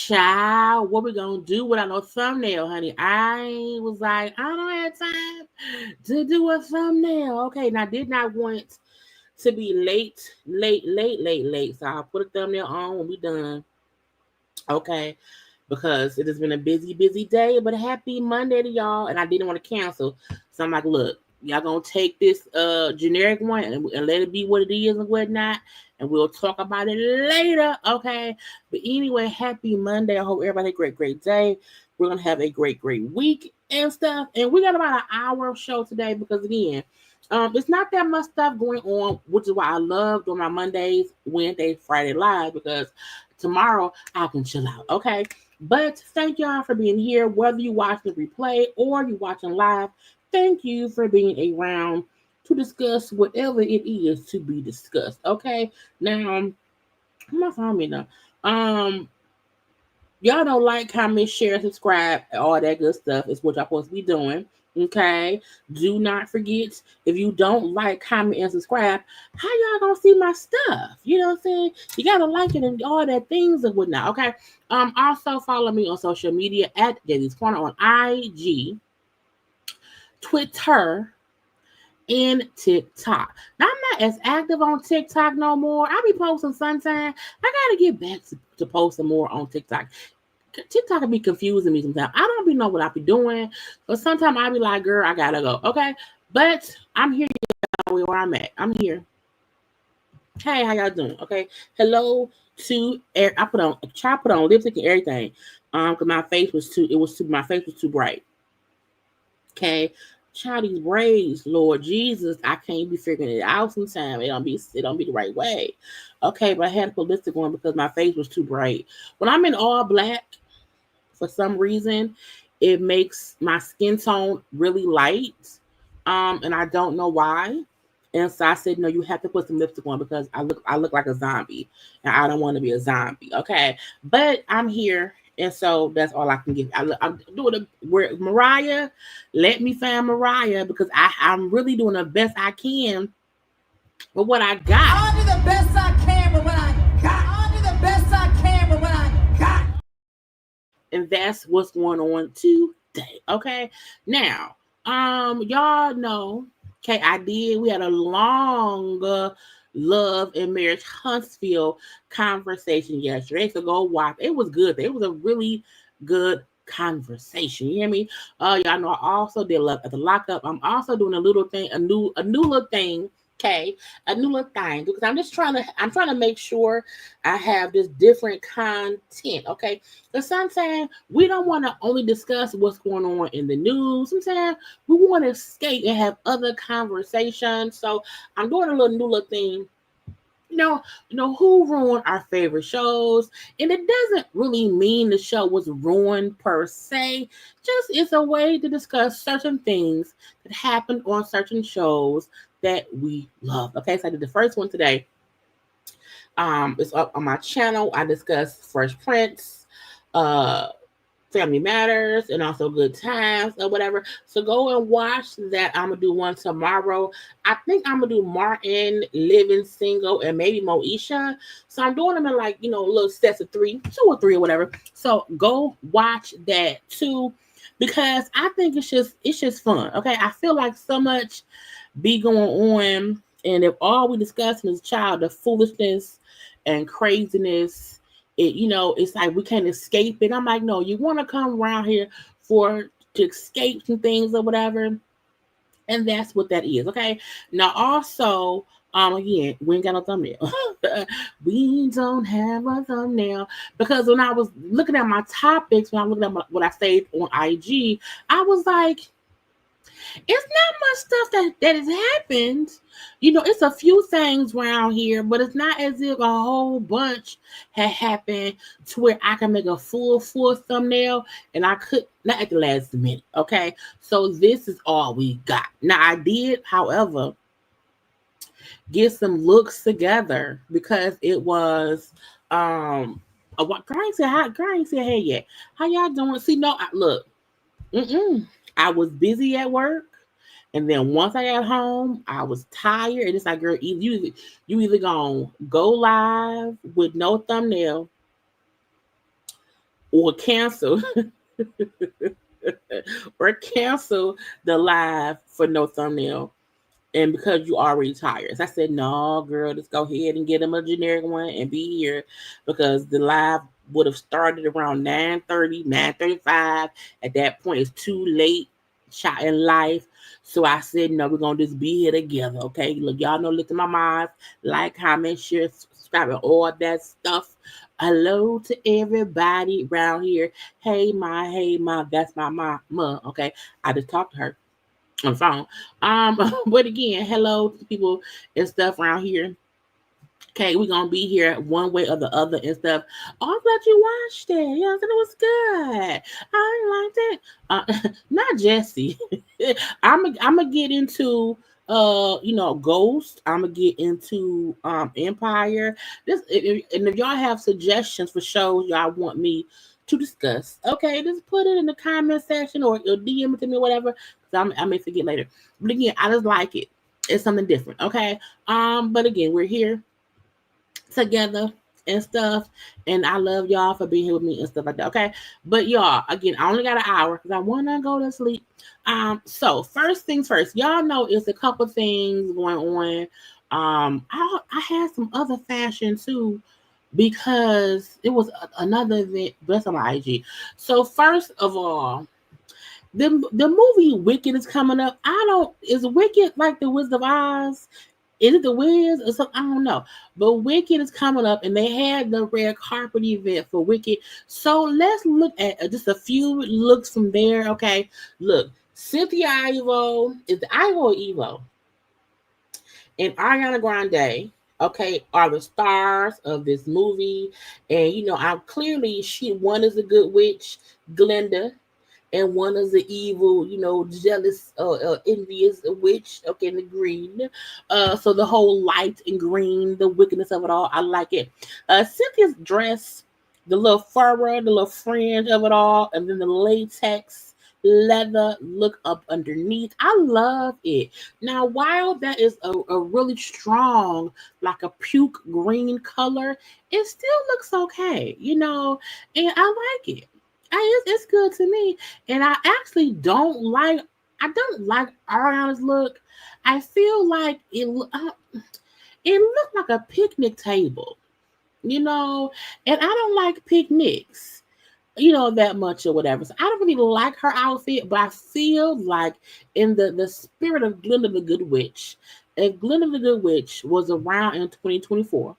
Child, what we gonna do without no thumbnail, honey? I was like, I don't have time to do a thumbnail. Okay, now I did not want to be late. So I'll put a thumbnail on when we done. Okay, because it has been a busy day, but happy Monday to y'all. And I didn't want to cancel. So I'm like, look, y'all gonna take this generic one and let it be what it is and whatnot. And we'll talk about it later, okay? But anyway, happy Monday. I hope everybody had a great day. We're going to have a great week and stuff. And we got about an hour of show today because, again, it's not that much stuff going on, which is why I love doing my Mondays, Wednesdays, Friday live, because tomorrow I can chill out, okay? But thank y'all for being here, whether you watch the replay or you watching live. Thank you for being around to discuss whatever it is to be discussed. Okay. Now, my phone me now. Y'all don't like, comment, share, subscribe, all that good stuff is what y'all supposed to be doing. Okay. Do not forget, if you don't like, comment, and subscribe, how y'all gonna see my stuff? You know what I'm saying? You gotta like it and all that things and whatnot. Okay. Also follow me on social media at JayLeesCorner on IG, Twitter, and TikTok. Now, I'm not as active on TikTok no more. I be posting sometimes. I gotta get back to posting more on TikTok. TikTok can be confusing me sometimes. I don't be know what I be doing, but sometimes I be like, girl, I gotta go. Okay, but I'm here where I'm at. I'm here. Hey, how y'all doing? Okay, hello to I put on lipstick and everything. Cause my face was too bright. Okay. Child, these braids, Lord Jesus, I can't be figuring it out sometimes. It don't be the right way. Okay, but I had to put lipstick on because my face was too bright. When I'm in all black, for some reason, it makes my skin tone really light. And I don't know why. And so I said, no, you have to put some lipstick on because I look like a zombie. And I don't want to be a zombie. Okay. But I'm here. And so that's all I can give. I'm doing where Mariah, let me find Mariah because I'm really doing the best I can with what I got. I'll do the best I can with what I got. I'll do the best I can with what I got. And that's what's going on today. Okay. Now, y'all know, okay, we had a long Love and Marriage Huntsville conversation yesterday. So go watch. It was good. It was a really good conversation. You hear me? Y'all know I also did Love at the Lockup. I'm also doing a little thing, a new little thing. Okay, a new little thing because I'm trying to make sure I have this different content. Okay, because sometimes we don't want to only discuss what's going on in the news. Sometimes we want to escape and have other conversations. So I'm doing a little new little thing. Who ruined our favorite shows, and it doesn't really mean the show was ruined per se. Just it's a way to discuss certain things that happened on certain shows that we love. Okay, so I did the first one today. It's up on my channel. I discussed Fresh Prince, uh, Family Matters, and also Good Times or whatever. So go and watch that. I'm gonna do one tomorrow. I think I'm gonna do Martin, Living Single, and maybe Moesha. So I'm doing them in like little sets of two or three or whatever. So go watch that too, because I think it's just fun. Okay, I feel like so much be going on, and if all we discussing is the foolishness and craziness, it's like we can't escape it. I'm like, no, you want to come around here to escape some things or whatever, and that's what that is. Okay. Now also, again, we ain't got no thumbnail. We don't have a thumbnail because when I was looking at my topics, when I looked at what I saved on IG, I was like, it's not much stuff that has happened. It's a few things around here, but it's not as if a whole bunch had happened to where I can make a full thumbnail, and I could not at the last minute. Okay, so this is all we got. Now I did, however, get some looks together because it was what girl ain't said hey yet. How y'all doing? See, no, look. I was busy at work, and then once I got home, I was tired. And it's like, girl, you either gonna go live with no thumbnail or cancel or cancel the live for no thumbnail. And because you already tired. So I said, no, girl, just go ahead and get them a generic one and be here because the live would have started around 9:30, 9:35. At that point, it's too late shot in life. So I said, no, we're going to just be here together, okay? Look, y'all know, look at my mind, like, comment, share, subscribe, and all that stuff. Hello to everybody around here. Hey, ma, that's my mama, okay? I just talked to her on the phone. But again, hello to people and stuff around here. Okay, we're gonna be here one way or the other and stuff. Oh, I'm glad you watched it. Yeah, I said it was good. I liked it. Not Jesse. I'm gonna get into Ghost. I'm gonna get into Empire. And if y'all have suggestions for shows y'all want me to discuss, okay, just put it in the comment section or DM it to me, whatever. I may forget later. But again, I just like it. It's something different. Okay. But again, we're here together and stuff, and I love y'all for being here with me and stuff like that. Okay. But y'all, again, I only got an hour because I wanna go to sleep. So first things first, y'all know it's a couple things going on. I had some other fashion too because it was another event, but it's on my IG. So first of all, the movie Wicked is coming up. Is Wicked like the Wizard of Oz? Is it the Wiz or something? I don't know. But Wicked is coming up, and they had the red carpet event for Wicked. So let's look at just a few looks from there. Okay, look, Cynthia Ivo is the Ivo Evo, and Ariana Grande. Okay, are the stars of this movie, and I'm clearly one is a good witch, Glinda, and one is the evil, jealous, envious witch. Okay, in the green. So the whole light and green, the wickedness of it all, I like it. Cynthia's dress, the little fur, the little fringe of it all, and then the latex leather look up underneath. I love it. Now, while that is a really strong, like a puke green color, it still looks okay, and I like it. It's good to me, and I actually don't like Ariana's look. I feel like It looked like a picnic table, and I don't like picnics, that much or whatever. So I don't really like her outfit, but I feel like in the spirit of Glinda the Good Witch, if Glinda the Good Witch was around in 2024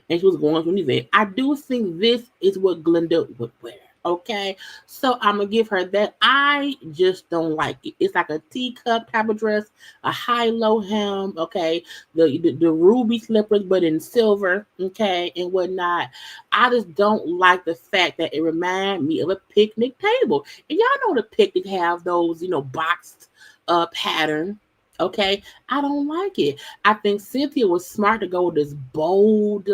and she was going to an event, I do think this is what Glinda would wear. Okay, so I'm gonna give her that. I just don't like it. It's like a teacup type of dress, a high-low hem. Okay, the ruby slippers, but in silver. Okay, and whatnot. I just don't like the fact that it reminds me of a picnic table. And y'all know the picnic have those, boxed pattern. Okay, I don't like it. I think Cynthia was smart to go with this bold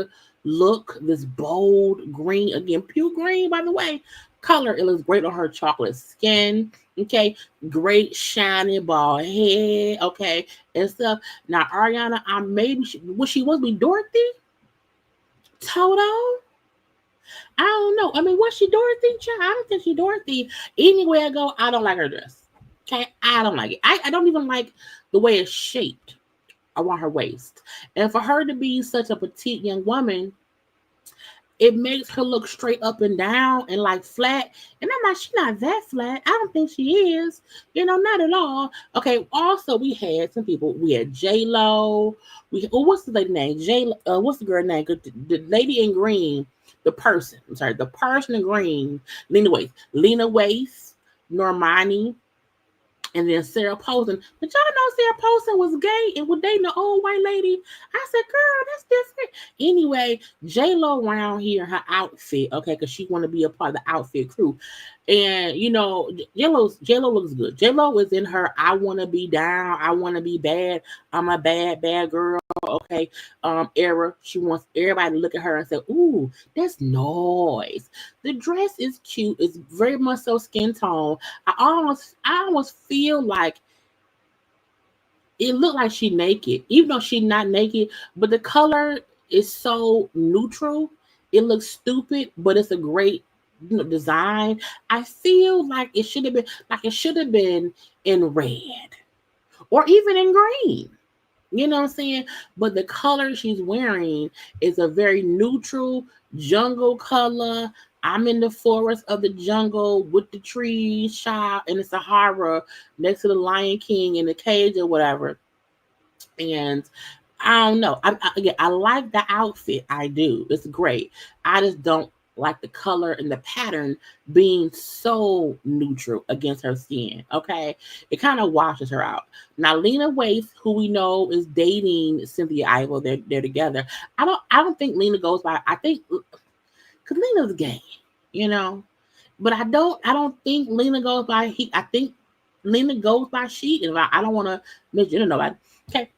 look, this bold green, again, pure green, by the way, color. It looks great on her chocolate skin. Okay, great shiny bald head. Okay, and stuff. Now Ariana, I maybe she was be Dorothy, Toto. I don't know. I mean, was she Dorothy? Child? I don't think she Dorothy. Anywhere I go, I don't like her dress. Okay, I don't like it. I don't even like the way it's shaped around her waist. And for her to be such a petite young woman, it makes her look straight up and down and like flat. And I'm like, she's not that flat. I don't think she is. Not at all. Okay. Also, we had some people. We had J-Lo. What's the lady name? What's the girl name? The lady in green. The person. I'm sorry. The person in green. Lena Waithe, Normani, and then Sarah Paulson. Did y'all know Sarah Paulson was gay and was dating an old white lady? I said, girl, that's different. Anyway, J-Lo around here, her outfit, okay, because she want to be a part of the outfit crew. And, J-Lo looks good. J-Lo is in her I want to be down, I want to be bad, I'm a bad, bad girl, okay, era. She wants everybody to look at her and say, ooh, that's nice. The dress is cute. It's very much so skin tone. I almost feel like it looked like she naked, even though she's not naked, but the color is so neutral. It looks stupid, but it's a great design. I feel like it should have been in red or even in green. You know what I'm saying? But the color she's wearing is a very neutral jungle color. I'm in the forest of the jungle with the trees, child, in the Sahara next to the Lion King in the cage or whatever. And I don't know. I like the outfit. I do. It's great. I just don't like the color and the pattern being so neutral against her skin. Okay, it kind of washes her out. Now Lena Waithe, who we know is dating Cynthia Erivo, they're together. I don't think Lena goes by. I think because Lena's gay, but I don't think Lena goes by he. I think Lena goes by she. And I don't want to mention nobody. Okay.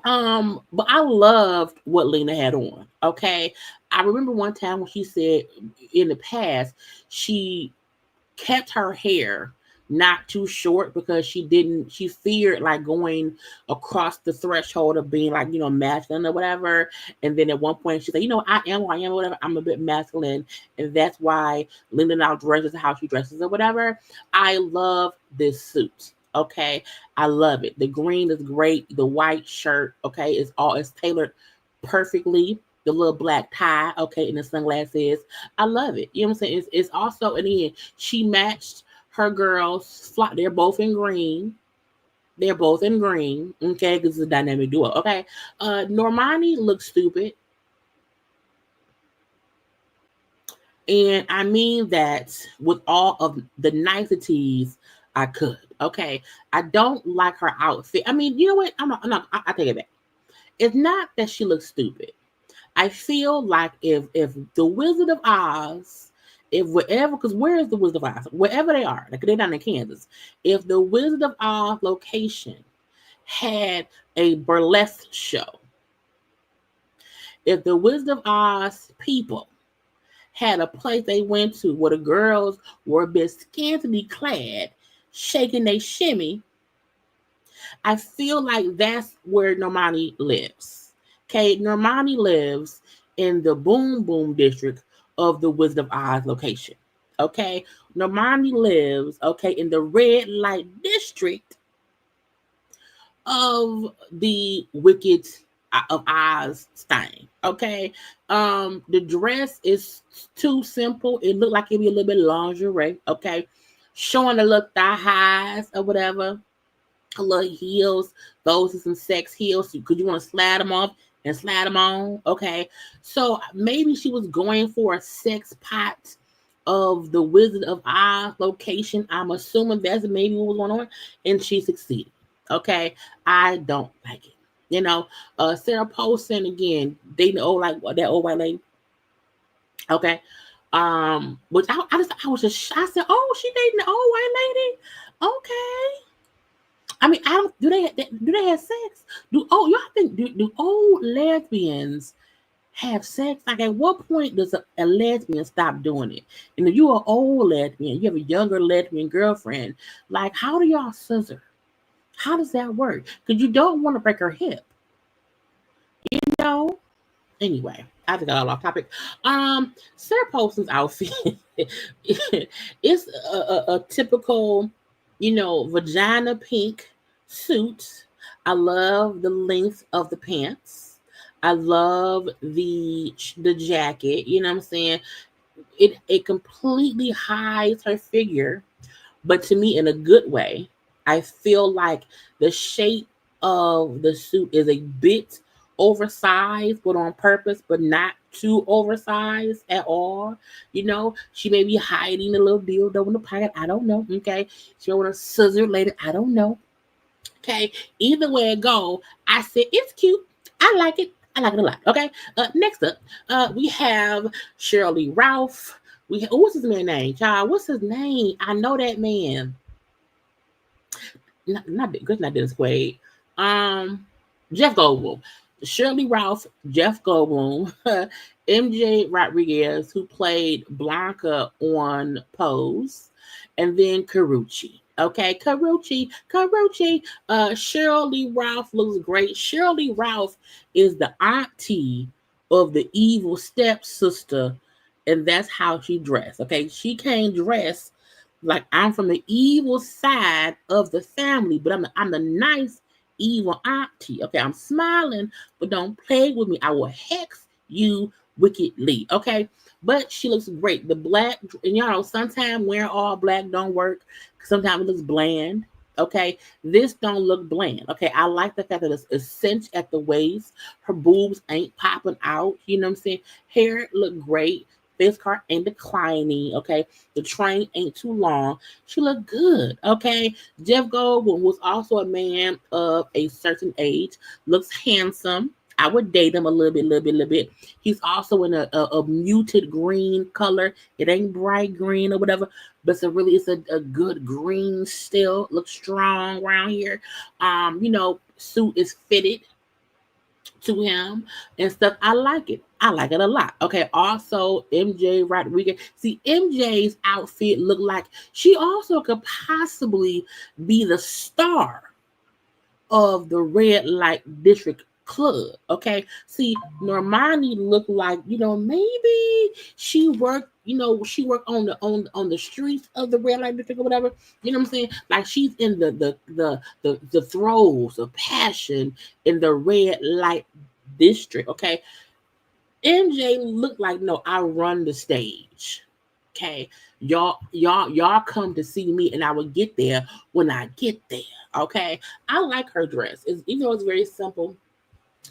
But I loved what Lena had on. Okay. I remember one time when she said in the past she kept her hair not too short because she feared like going across the threshold of being like, masculine or whatever. And then at one point she said, I am who I am, whatever. I'm a bit masculine. And that's why Linda now dresses how she dresses or whatever. I love this suit. Okay. I love it. The green is great. The white shirt, okay, it's tailored perfectly. The little black tie, okay, and the sunglasses. I love it. You know what I'm saying? It's also, and again, she matched her girls. They're both in green. They're both in green, okay, because it's a dynamic duo, okay? Normani looks stupid. And I mean that with all of the niceties I could, okay? I don't like her outfit. I mean, you know what? I take it back. It's not that she looks stupid. I feel like if the Wizard of Oz, if wherever, because where is the Wizard of Oz? Wherever they are, like they're down in Kansas. If the Wizard of Oz location had a burlesque show, if the Wizard of Oz people had a place they went to where the girls were a bit scantily clad, shaking their shimmy, I feel like that's where Normani lives. Okay, Normani lives in the boom boom district of the Wizard of Oz location. Okay, Normani lives, okay, in the red light district of the Wicked Oz stain. Okay. The dress is too simple. It looked like it'd be a little bit lingerie. Okay. Showing the little thigh highs or whatever. A little heels. Those are some sex heels because you want to slide them off and slide them on. Okay. So maybe she was going for a sex pot of the Wizard of Oz location. I'm assuming that's maybe what was going on, and she succeeded. Okay, I don't like it. Sarah Paulson again dating old like that old white lady. Okay, which I was just I said, oh, she dating the old white lady. Okay, I mean, I don't do they have sex? Y'all think do old lesbians have sex? Like, at what point does a lesbian stop doing it? And if you're an old lesbian, you have a younger lesbian girlfriend, like, how do y'all scissor? How does that work? Because you don't want to break her hip, you know? Anyway, I think I got off topic. Sarah Paulson's outfit it's a typical, vagina pink suit. I love the length of the pants. I love the jacket. You know what I'm saying? It completely hides her figure, but to me, in a good way. I feel like the shape of the suit is a bit oversized, but on purpose, but not too oversized at all. She may be hiding a little dildo in the pocket. I don't know. Okay, she may want to scissor later. I don't know. Okay, either way it go, I said it's cute. I like it. I like it a lot. Okay. Next up, we have Shirley Ralph. What's his man's name, child? What's his name? I know that man. Not Dennis Quaid. Jeff Goldblum. Shirley Ralph, Jeff Goldblum, MJ Rodriguez, who played Blanca on Pose, and then Karuchi. Okay, Karuchi. Shirley Ralph looks great. Shirley Ralph is the auntie of the evil stepsister, and that's how she dressed. Okay, she can't dress like I'm from the evil side of the family, but I'm the nice evil auntie. Okay, I'm smiling, but don't play with me. I will hex you wickedly. Okay, but she looks great. The black, and y'all know sometimes wearing all black don't work. Sometimes it looks bland. Okay, this don't look bland. Okay, I like the fact that it's cinched at the waist. Her boobs ain't popping out. You know what I'm saying? Hair look great. Face car ain't declining. Okay, the train ain't too long. She looked good. Okay, Jeff Goldblum was also a man of a certain age. Looks handsome. I would date him a little bit. He's also in a muted green color. It ain't bright green or whatever, but it's a good green still. Looks strong around here. Suit is fitted to him and stuff. I like it. I like it a lot. Okay. Also, MJ Rodriguez. See, MJ's outfit looked like she also could possibly be the star of the red light district club. Okay. See, Normani looked like, maybe she worked, on the streets of the red light district or whatever. You know what I'm saying? Like, she's in the throes of passion in the red light district. Okay. MJ looked like, no, I run the stage. Okay. Y'all come to see me, and I will get there when I get there. Okay. I like her dress. Even though it's very simple,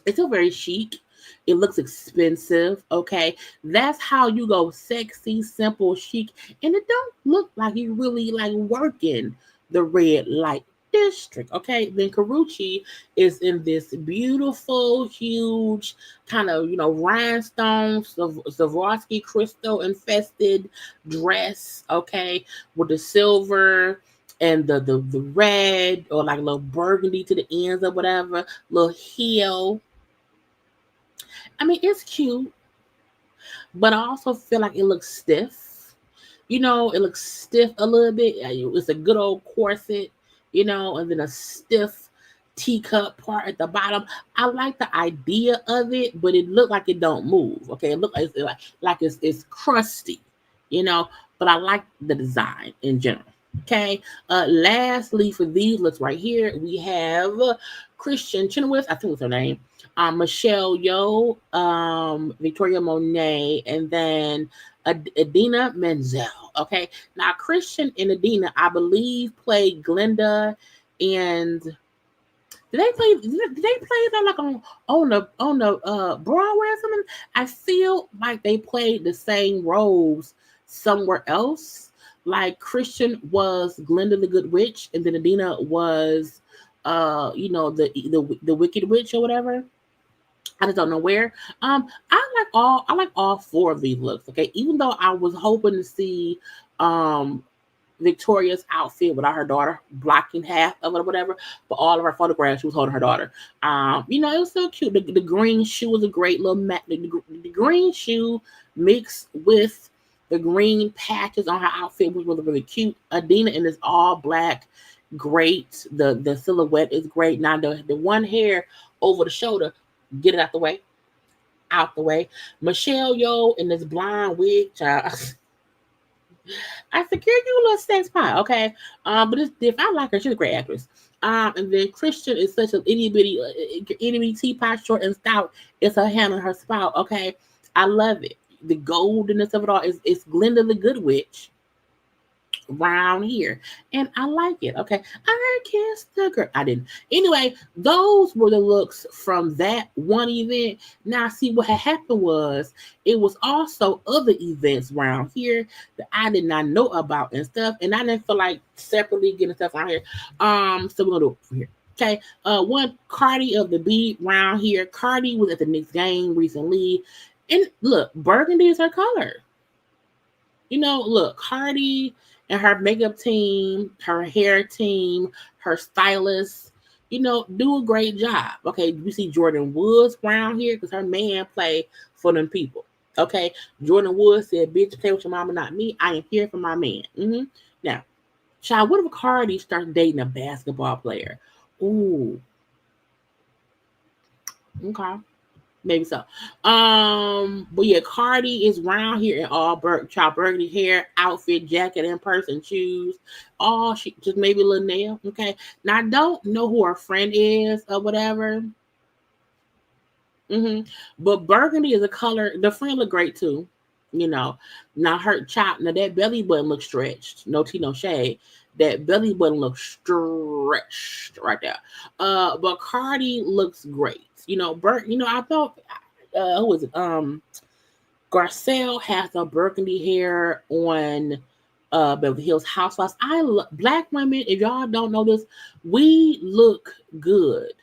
it's still very chic. It looks expensive. Okay. That's how you go sexy, simple, chic. And it don't look like you really like working the red light district. Okay. Then Karuchi is in this beautiful, huge kind of, rhinestone, Swarovski crystal infested dress. Okay. With the silver and the red or like a little burgundy to the ends or whatever, little heel. I mean, it's cute, but I also feel like it looks stiff. It looks stiff a little bit. It's a good old corset, and then a stiff teacup part at the bottom. I like the idea of it, but it looked like it don't move. Okay, it look like it's crusty, but I like the design in general. Okay. Lastly, for these looks right here, we have Christian Chenoweth, I think was her name. Michelle Yeoh, Victoria Monet, and then Adina Menzel. Okay. Now Christian and Adina, I believe, played Glenda and did they play that like on the Broadway or something? I feel like they played the same roles somewhere else. Like Christian was Glinda the Good Witch, and then Adina was the Wicked Witch or whatever. I just don't know where. I like all four of these looks. Okay, even though I was hoping to see um Victoria's outfit without her daughter, blocking half of it or whatever. But all of her photographs, she was holding her daughter. It was so cute. The green shoe was a great little the green shoe mixed with the green patches on her outfit was really, really cute. Adina in this all black, great. The silhouette is great. Now the one hair over the shoulder, get it out the way. Out the way. Michelle Yeoh in this blonde wig, child. I secured you a little sex pie, okay? But it's different. I like her. She's a great actress. And then Christian is such an itty bitty teapot, short and stout. It's her hand and her spout, okay? I love it. The goldenness of it all is Glinda the Good Witch round here. And I like it. Okay. I kissed the girl. I didn't. Anyway, those were the looks from that one event. Now, see what had happened was it was also other events around here that I did not know about and stuff. And I didn't feel like separately getting stuff out here. So we're gonna do it from here. Okay. One Cardi of the beat round here. Cardi was at the Knicks game recently. And look, burgundy is her color. Look, Cardi and her makeup team, her hair team, her stylist, do a great job. Okay, we see Jordan Woods around here because her man play for them people. Okay, Jordan Woods said, "Bitch, play with your mama, not me. I am here for my man." Now, child, what if Cardi starts dating a basketball player? Ooh, okay. Maybe so. But yeah, Cardi is round here in all child burgundy hair, outfit, jacket, and person shoes. All she just maybe a little nail. Okay. Now I don't know who her friend is or whatever. But burgundy is a color. The friend look great too. Now her chop. Now that belly button looks stretched. No tea, no shade. That belly button looks stretched right there. But Cardi looks great. I thought who was it? Garcelle has a burgundy hair on Beverly Hills Housewives. Black women, if y'all don't know this, we look good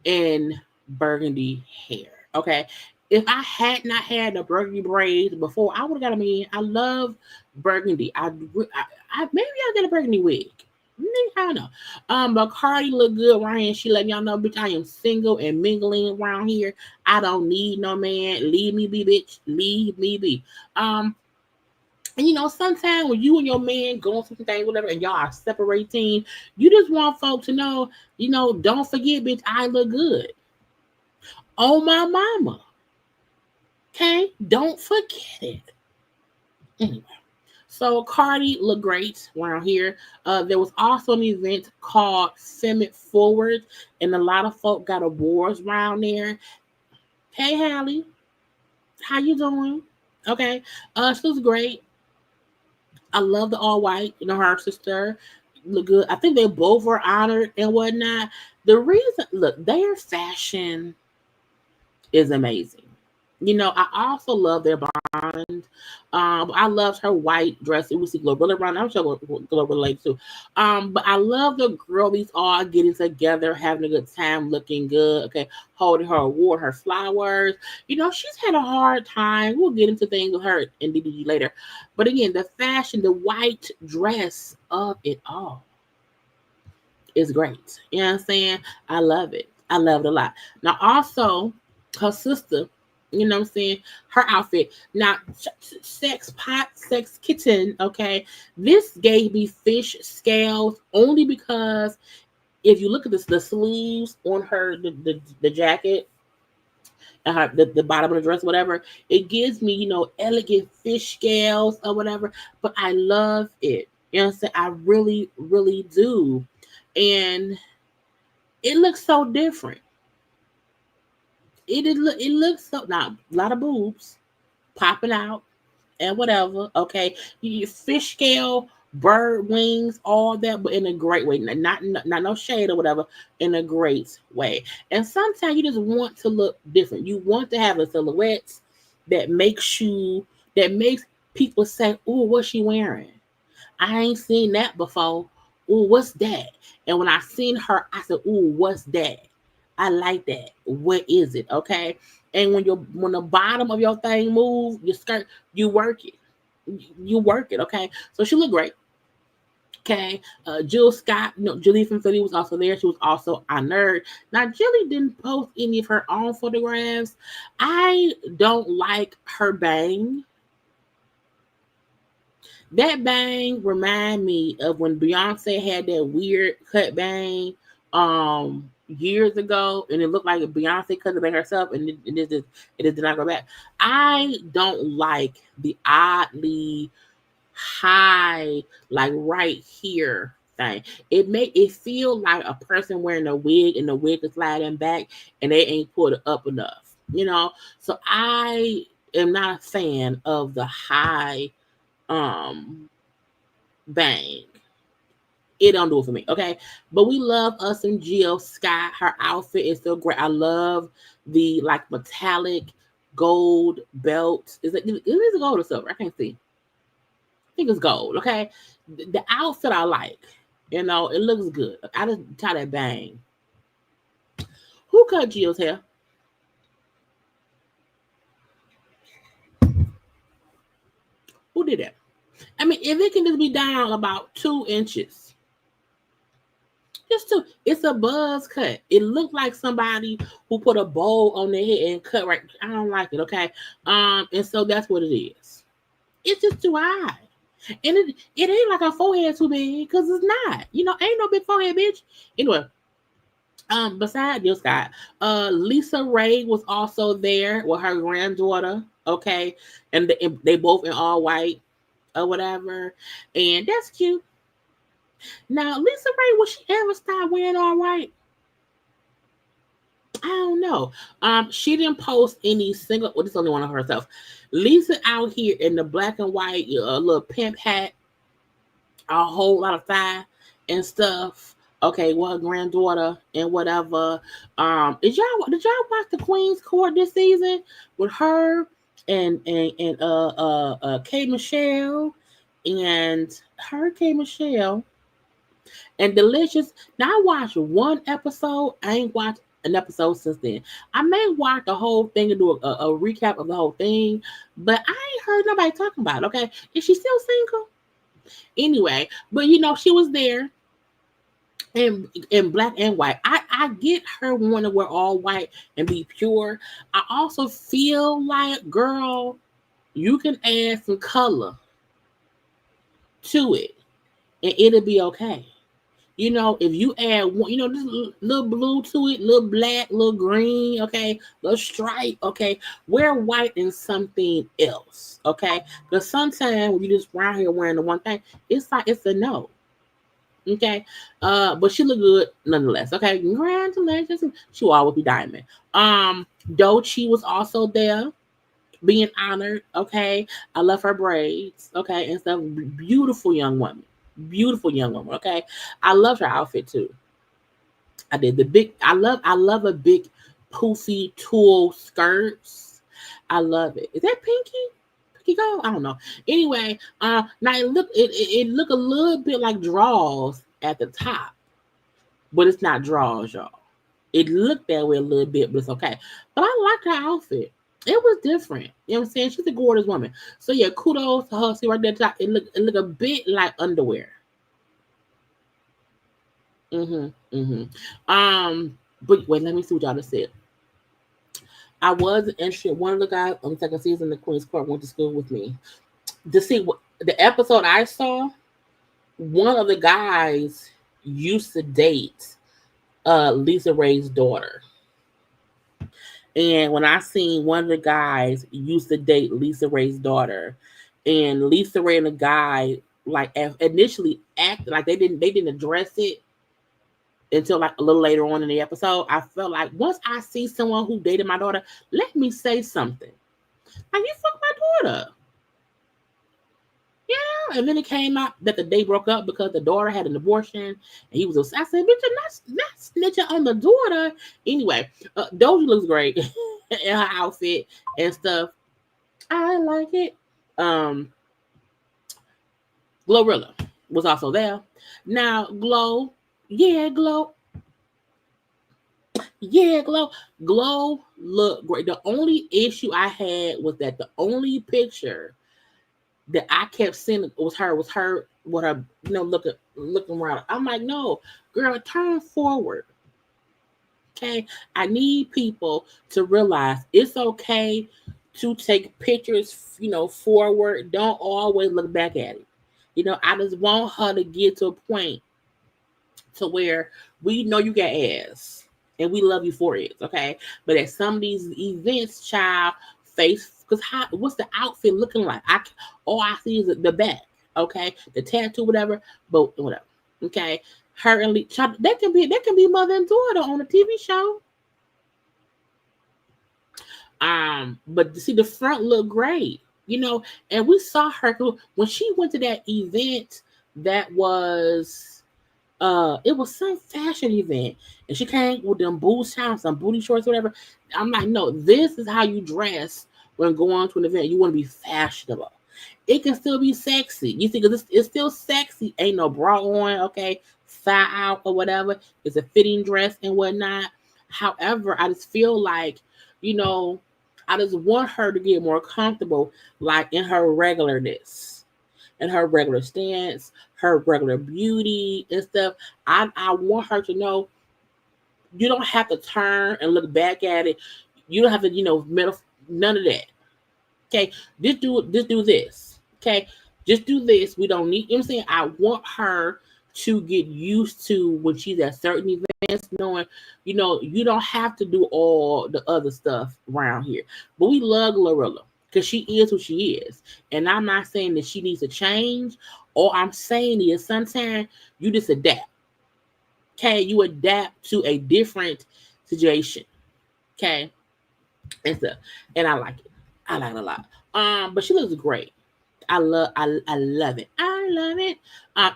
in burgundy hair. Okay. If I had not had the burgundy braids before, I would have got a man. I love burgundy. Maybe I'll get a burgundy wig. Maybe, I don't know. But Cardi look good right here. She letting y'all know, bitch, I am single and mingling around here. I don't need no man. Leave me be, bitch. Leave me be. And sometimes when you and your man going through something, whatever, and y'all are separating, you just want folks to know, don't forget, bitch, I look good. Oh, my mama. Okay? Don't forget it. Anyway. So Cardi looked great around here. There was also an event called Femme Forward, and a lot of folk got awards around there. Hey, Halle. How you doing? Okay. She was great. I love the all white. Her sister look good. I think they both were honored and whatnot. The reason, look, their fashion is amazing. I also love their bond. I loved her white dress. It was Glorilla around. I'm sure Glorilla like too. But I love the girlies all getting together, having a good time, looking good. Okay, holding her award, her flowers. She's had a hard time. We'll get into things with her in DDG later. But again, the fashion, the white dress of it all is great. You know what I'm saying? I love it. I love it a lot. Now, also, her sister. You know what I'm saying? Her outfit. Now, sex pot, sex kitten, okay? This gave me fish scales only because if you look at the sleeves on her, the jacket, the bottom of the dress, whatever, it gives me, elegant fish scales or whatever. But I love it. You know what I'm saying? I really, really do. And it looks so different. It looks so now a lot of boobs popping out and whatever. Okay, you fish scale, bird wings, all that, but in a great way. Not no shade or whatever. In a great way. And sometimes you just want to look different. You want to have a silhouette that makes people say, "Ooh, what's she wearing? I ain't seen that before. Ooh, what's that?" And when I seen her, I said, "Ooh, what's that? I like that. What is it?" Okay. And when the bottom of your thing move, your skirt, you work it. You work it. Okay. So she looked great. Okay. Jill Scott, Julie from Philly was also there. She was also honored. Now, Julie didn't post any of her own photographs. I don't like her bang. That bang remind me of when Beyonce had that weird cut bang years ago, and it looked like Beyonce cut the bang herself, and it did not go back. I don't like the oddly high, like right here thing. It make it feel like a person wearing a wig, and the wig is sliding back, and they ain't put it up enough. So I am not a fan of the high um bang. It don't do it for me, okay? But we love us some Jill Scott. Her outfit is so great. I love the like metallic gold belt. Is it gold or silver? I can't see. I think it's gold, okay? The outfit I like. It looks good. I just try that bang. Who cut Jill's hair? Who did that? I mean, if it can just be down about 2 inches, it's a buzz cut. It looked like somebody who put a bowl on their head and cut right. I don't like it, okay? And so that's what it is. It's just too high. And it ain't like her forehead too big, because it's not. Ain't no big forehead, bitch. Anyway, besides Jill Scott, Lisa Ray was also there with her granddaughter, okay? And they both in all white or whatever. And that's cute. Now, Lisa Ray, will she ever stop wearing all white? I don't know. She didn't post any single. Well, this is only one of herself. Lisa out here in the black and white, a little pimp hat, a whole lot of thigh and stuff. Okay, well, her granddaughter and whatever. Did y'all watch the Queen's Court this season with her and K Michelle and K Michelle and Delicious? Now I watched one episode. I ain't watched an episode since then. I may watch the whole thing and do a recap of the whole thing, but I ain't heard nobody talking about it. Okay, is she still single? Anyway, but she was there in black and white. I get her wanting to wear all white and be pure. I also feel like, girl, you can add some color to it and it'll be okay. If you add one, just little blue to it, little black, little green, okay, little stripe, okay, wear white and something else, okay? Because sometimes when you just around here wearing the one thing, it's like it's a no, okay? But she look good nonetheless, okay? Congratulations. She will always be diamond. Doechii was also there, being honored, okay? I love her braids, okay, and stuff. Beautiful young woman. Okay. I loved her outfit too. I did the big. I love a big poofy tulle skirts. I love it. Is that Pinky Gold? I don't know. Anyway, now it look a little bit like draws at the top, but it's not draws, y'all. It looked that way a little bit, but it's okay. But I liked her outfit. It was different. You know what I'm saying? She's a gorgeous woman. So yeah, kudos to her. See right there at the top. It look a bit like underwear. But wait, let me see what y'all just said. I was interested. One of the guys on the second season, the Queen's Court, went to school with me. To see what the episode I saw, one of the guys used to date Lisa Ray's daughter. And when I seen one of the guys used to date Lisa Ray's daughter, and Lisa Ray and the guy like initially acted like they didn't address it until like a little later on in the episode. I felt like once I see someone who dated my daughter, let me say something. Like, you fuck my daughter. Yeah. And then it came out that the they broke up because the daughter had an abortion and he was I said, bitch, you're not snitching on the daughter. Anyway, Doja looks great in her outfit and stuff. I like it. Glorilla was also there. Now, Glow, Glow looked great. The only issue I had was that the only picture that I kept seeing was her with her, looking around. I'm like, no, girl, turn forward. Okay, I need people to realize it's okay to take pictures, forward. Don't always look back at it. I just want her to get to a point to where we know you got ass and we love you for it, okay? But at some of these events, child, face, because what's the outfit looking like? All I see is the back, okay? The tattoo, whatever, but whatever, okay? Her and Lee, child, that can be mother and daughter on a TV show. But see, the front looked great, and we saw her when she went to that event. That was it was some fashion event, and she came with them boots on, some booty shorts, whatever. I'm like, no, this is how you dress when going to an event. You want to be fashionable. It can still be sexy. You think it's still sexy? Ain't no bra on, okay? Thigh out or whatever. It's a fitting dress and whatnot. However, I just feel like, I just want her to get more comfortable, like in her regularness, and her regular stance, her regular beauty and stuff. I want her to know you don't have to turn and look back at it. You don't have to, none of that. Okay, just do this. Okay, just do this. We don't need. I'm saying I want her to get used to when she's at certain events, knowing, you don't have to do all the other stuff around here. But we love Glorilla because she is who she is. And I'm not saying that she needs to change. All I'm saying is sometimes you just adapt. Okay, you adapt to a different situation. Okay, and stuff. And I like it. I like it a lot. But she looks great. I love it. I love it.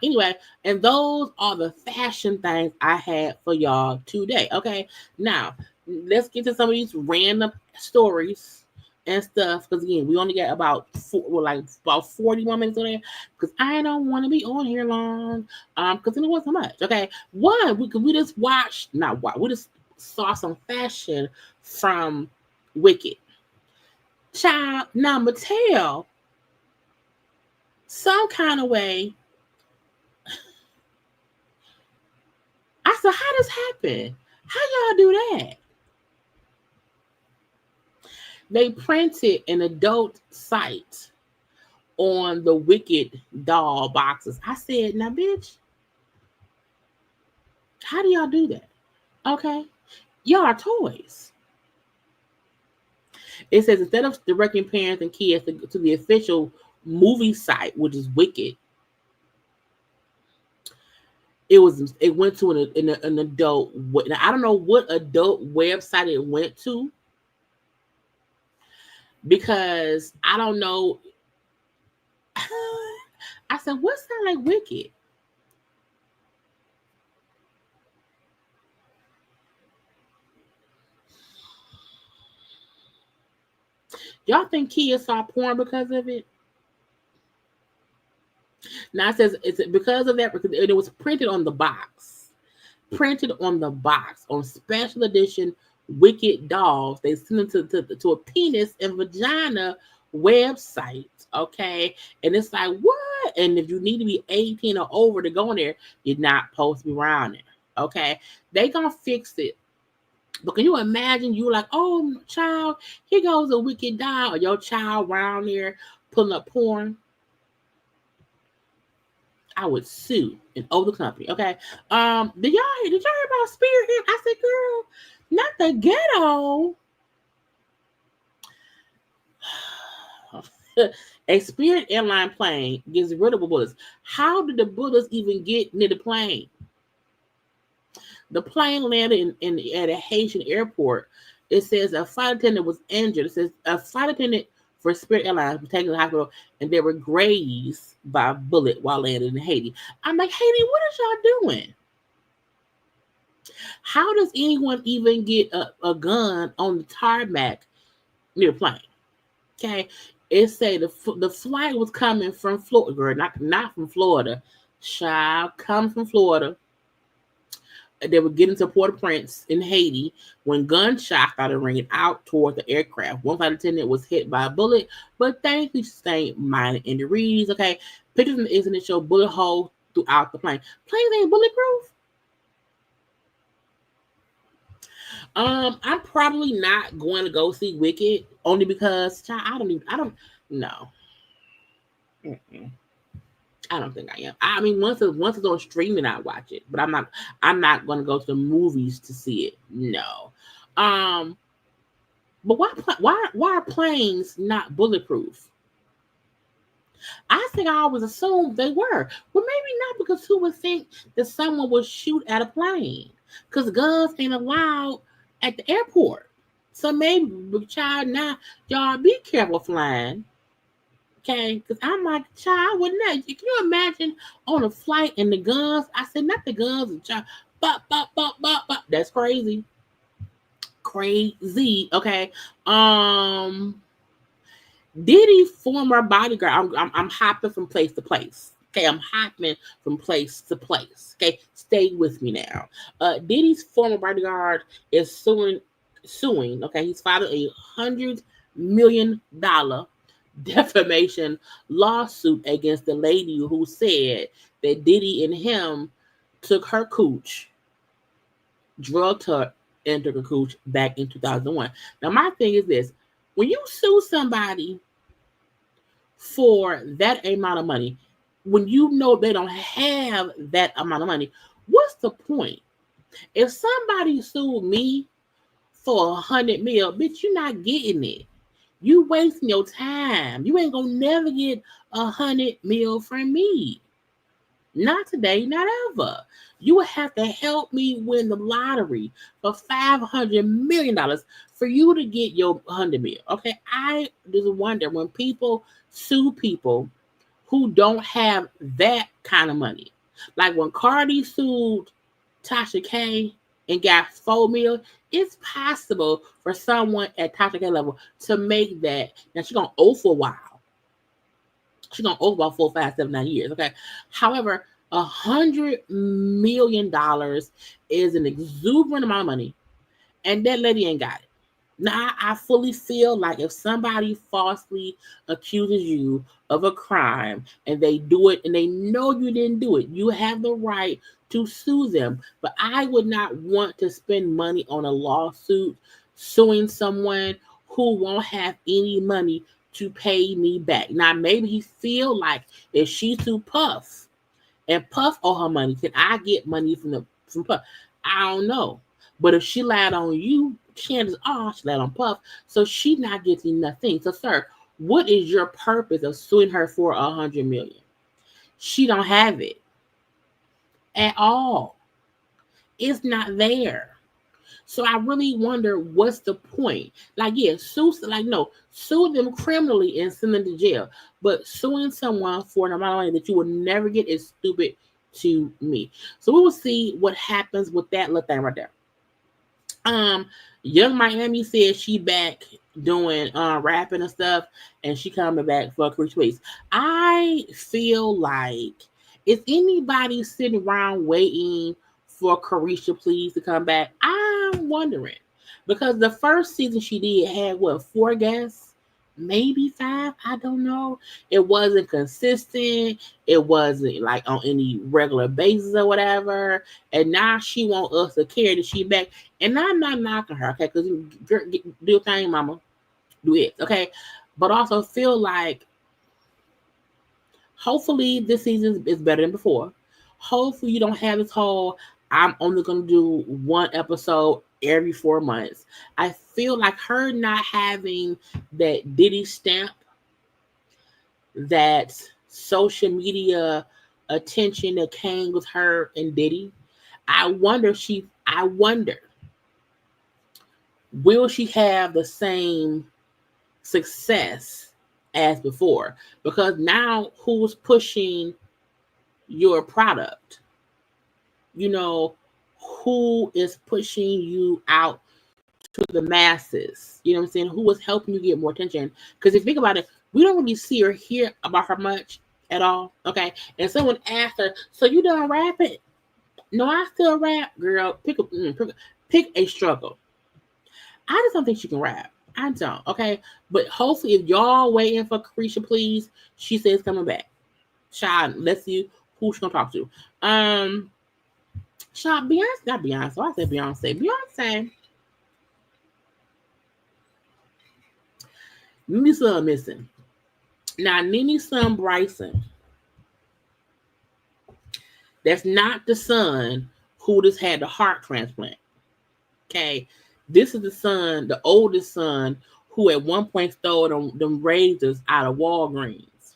Anyway, and those are the fashion things I had for y'all today. Okay, now let's get to some of these random stories and stuff. Because again, we only got about 41 minutes on there. Because I don't want to be on here long. Because it wasn't so much. Okay, we just watched. Not what we just saw some fashion from Wicked. Child, now Mattel, some kind of way. I said, how does happen? How y'all do that? They printed an adult site on the Wicked doll boxes. I said, now, bitch, how do y'all do that? Okay, y'all are toys. It says instead of directing parents and kids to the official movie site, which is Wicked, it went to an adult. Now, I don't know what adult website it went to because I don't know. I said, what sound like Wicked? Y'all think kids saw porn because of it? Now it says it's because of that, because it was printed on the box. Printed on the box on special edition Wicked dolls. They sent them to a penis and vagina website. Okay. And it's like, what? And if you need to be 18 or over to go in there, you're not supposed to be around there. Okay. They gonna fix it. But can you imagine you like, oh, child, here goes a Wicked doll, or your child around there pulling up porn? I would sue and owe the company. Okay. Did y'all hear about Spearhead? I said, girl, not the ghetto. A Spirit airline plane gets rid of the bullets. How did the bullets even get near the plane? The plane landed at a Haitian airport. It says a flight attendant was injured. It says a flight attendant for Spirit Airlines was taken to the hospital and they were grazed by a bullet while landing in Haiti. I'm like, Haiti, what is y'all doing? How does anyone even get a gun on the tarmac near the plane? Okay, it say the flight was coming from Florida, not from Florida. Child comes from Florida. They were getting to Port-au-Prince in Haiti when gunshots started ringing out toward the aircraft. One flight attendant was hit by a bullet, but thankfully sustained minor injuries. Okay, pictures from the incident show bullet holes throughout the plane. Planes ain't bulletproof. I'm probably not going to go see Wicked only because child, I don't know. I don't think I am. I mean, once it's on streaming, I watch it, but I'm not going to go to the movies to see it. No. But why are planes not bulletproof? I think I always assumed they were. Well, maybe not, because who would think that someone would shoot at a plane? Because guns ain't allowed at the airport. So maybe, child, now y'all be careful flying. Okay, because I'm like, child, I would not. Can you imagine on a flight and the guns? I said, not the guns, child. Bop, bop, bop, bop, bop. That's crazy. Crazy. Okay. Diddy's former bodyguard. I'm hopping from place to place. Okay, I'm hopping from place to place. Okay, stay with me now. Diddy's former bodyguard is suing. Okay, he's filed $100 million defamation lawsuit against the lady who said that Diddy and him took her cooch, drugged her, and took her cooch back in 2001. Now, my thing is this: when you sue somebody for that amount of money, when you know they don't have that amount of money, what's the point? If somebody sued me for $100 million, bitch, you're not getting it. You wasting your time. You ain't gonna never get $100 million from me. Not today, not ever. You would have to help me win the lottery for $500 million for you to get your $100 million. Okay, I just wonder when people sue people who don't have that kind of money. Like when Cardi sued Tasha K and got $4 million, it's possible for someone at Tasha K level to make that. Now she's gonna owe for a while. She's gonna owe about 4, 5, 7, 9 years. Okay. However, $100 million is an exuberant amount of money, and that lady ain't got it. Now, I fully feel like if somebody falsely accuses you of a crime and they do it and they know you didn't do it, you have the right to sue them. But I would not want to spend money on a lawsuit suing someone who won't have any money to pay me back. Now, maybe he feel like if she sue Puff and Puff owe her money, can I get money from Puff? I don't know. But if she lied on you, chances are she lied on Puff, so she not getting nothing. So, sir, what is your purpose of suing her for $100 million? She don't have it at all. It's not there. So I really wonder what's the point. Like, yeah, sue them criminally and send them to jail. But suing someone for an amount of money that you will never get is stupid to me. So we will see what happens with that little thing right there. Young Miami says she back doing rapping and stuff, and she coming back for Chris Please. I feel like, is anybody sitting around waiting for Carisha Please to come back? I'm wondering, because the first season she did had 4 guests, maybe 5. I don't know. It wasn't consistent. It wasn't like on any regular basis or whatever. And now she want us to care that she back. And I'm not knocking her, okay? Because do your thing, mama. Do it, okay? But also feel like hopefully this season is better than before. Hopefully you don't have this whole, I'm only going to do 1 episode every 4 months. I feel like her not having that Diddy stamp that social media attention that came with her and Diddy. I wonder will she have the same success as before? Because now who's pushing your product? You know, who is pushing you out to the masses? You know what I'm saying? Who is helping you get more attention? Because if you think about it, we don't really see or hear about her much at all. Okay. And someone asked her, so you done rapping? No, I still rap, girl. Pick a struggle. I just don't think she can rap. I don't. Okay. But hopefully, if y'all waiting for Carisha, please, she says coming back. Child, let's see who she's gonna talk to. Child, Beyonce, not Beyonce. I said Beyonce. Beyonce. NeNe's son missing. Now, NeNe's son Bryson. That's not the son who just had the heart transplant. Okay. This is the son, the oldest son, who at one point stole them razors out of Walgreens.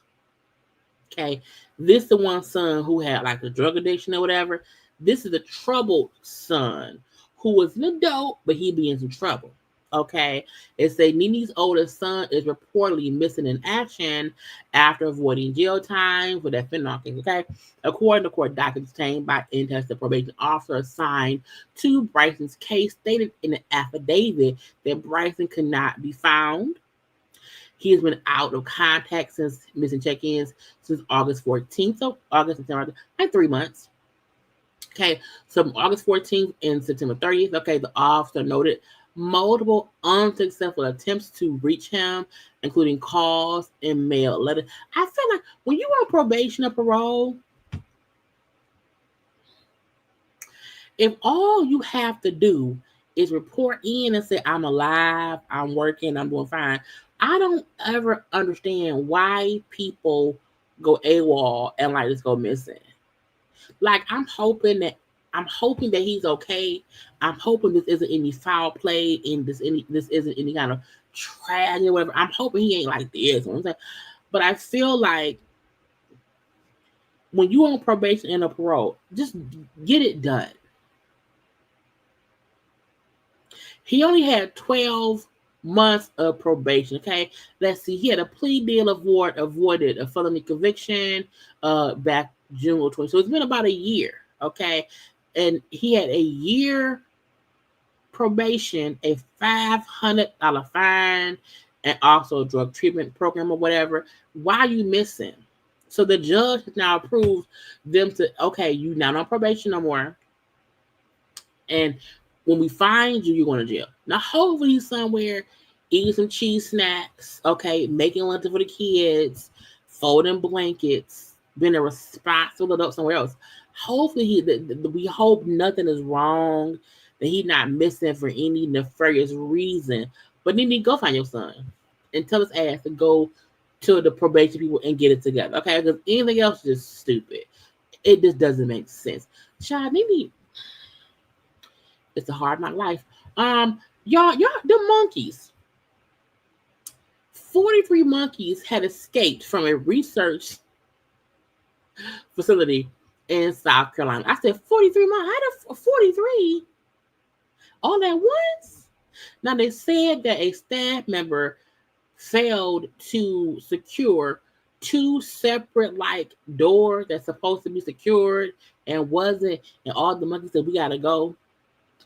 Okay. This is the one son who had like a drug addiction or whatever. This is the troubled son who was an adult, but he be in some trouble. Okay. It say NeNe's oldest son is reportedly missing in action after avoiding jail time for that fentanyl case. Okay. According to court documents obtained by in-test, the probation officer assigned to Bryson's case stated in an affidavit that Bryson could not be found. He has been out of contact since missing check-ins since August 14th. So August, September, like 3 months. Okay. So August 14th and September 30th. Okay. The officer noted multiple unsuccessful attempts to reach him, including calls and mail letters. I feel like when you on probation or parole, if all you have to do is report in and say, I'm alive, I'm working, I'm doing fine, I don't ever understand why people go AWOL and like just go missing. Like, I'm hoping that he's okay. I'm hoping this isn't any foul play and this isn't any kind of tragedy or whatever. I'm hoping he ain't like this. You know what I'm saying? But I feel like when you on probation and a parole, just get it done. He only had 12 months of probation. Okay, let's see. He had a plea deal avoided a felony conviction back June 20. So it's been about a year. Okay. And he had a year probation, a $500 fine, and also a drug treatment program or whatever. Why are you missing? So the judge has now approved them to, okay, you not on probation no more. And when we find you, you're going to jail. Now, hopefully he's somewhere eating some cheese snacks, okay, making lunch for the kids, folding blankets, being a responsible adult somewhere else. Hopefully we hope nothing is wrong, that he's not missing for any nefarious reason. But then you go find your son and tell his ass to go to the probation people and get it together. Okay, because anything else is just stupid. It just doesn't make sense. Child, maybe it's a hard knock life. Y'all, the monkeys. 43 monkeys had escaped from a research facility in South Carolina. I said 43 months. How the 43? All at once? Now, they said that a staff member failed to secure 2 separate doors that's supposed to be secured and wasn't. And all the monkeys said, we got to go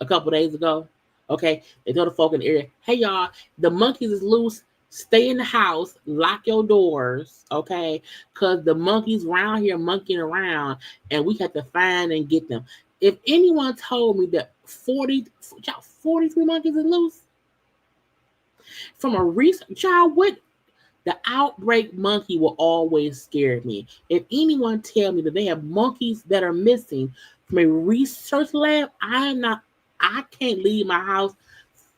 a couple days ago. Okay. They told the folk in the area, hey, y'all, the monkeys is loose. Stay in the house, lock your doors, okay? Because the monkeys around here monkeying around, and we have to find and get them. If anyone told me that 43 monkeys is loose, from a recent child, what the outbreak monkey will always scare me. If anyone tell me that they have monkeys that are missing from a research lab, I can't leave my house,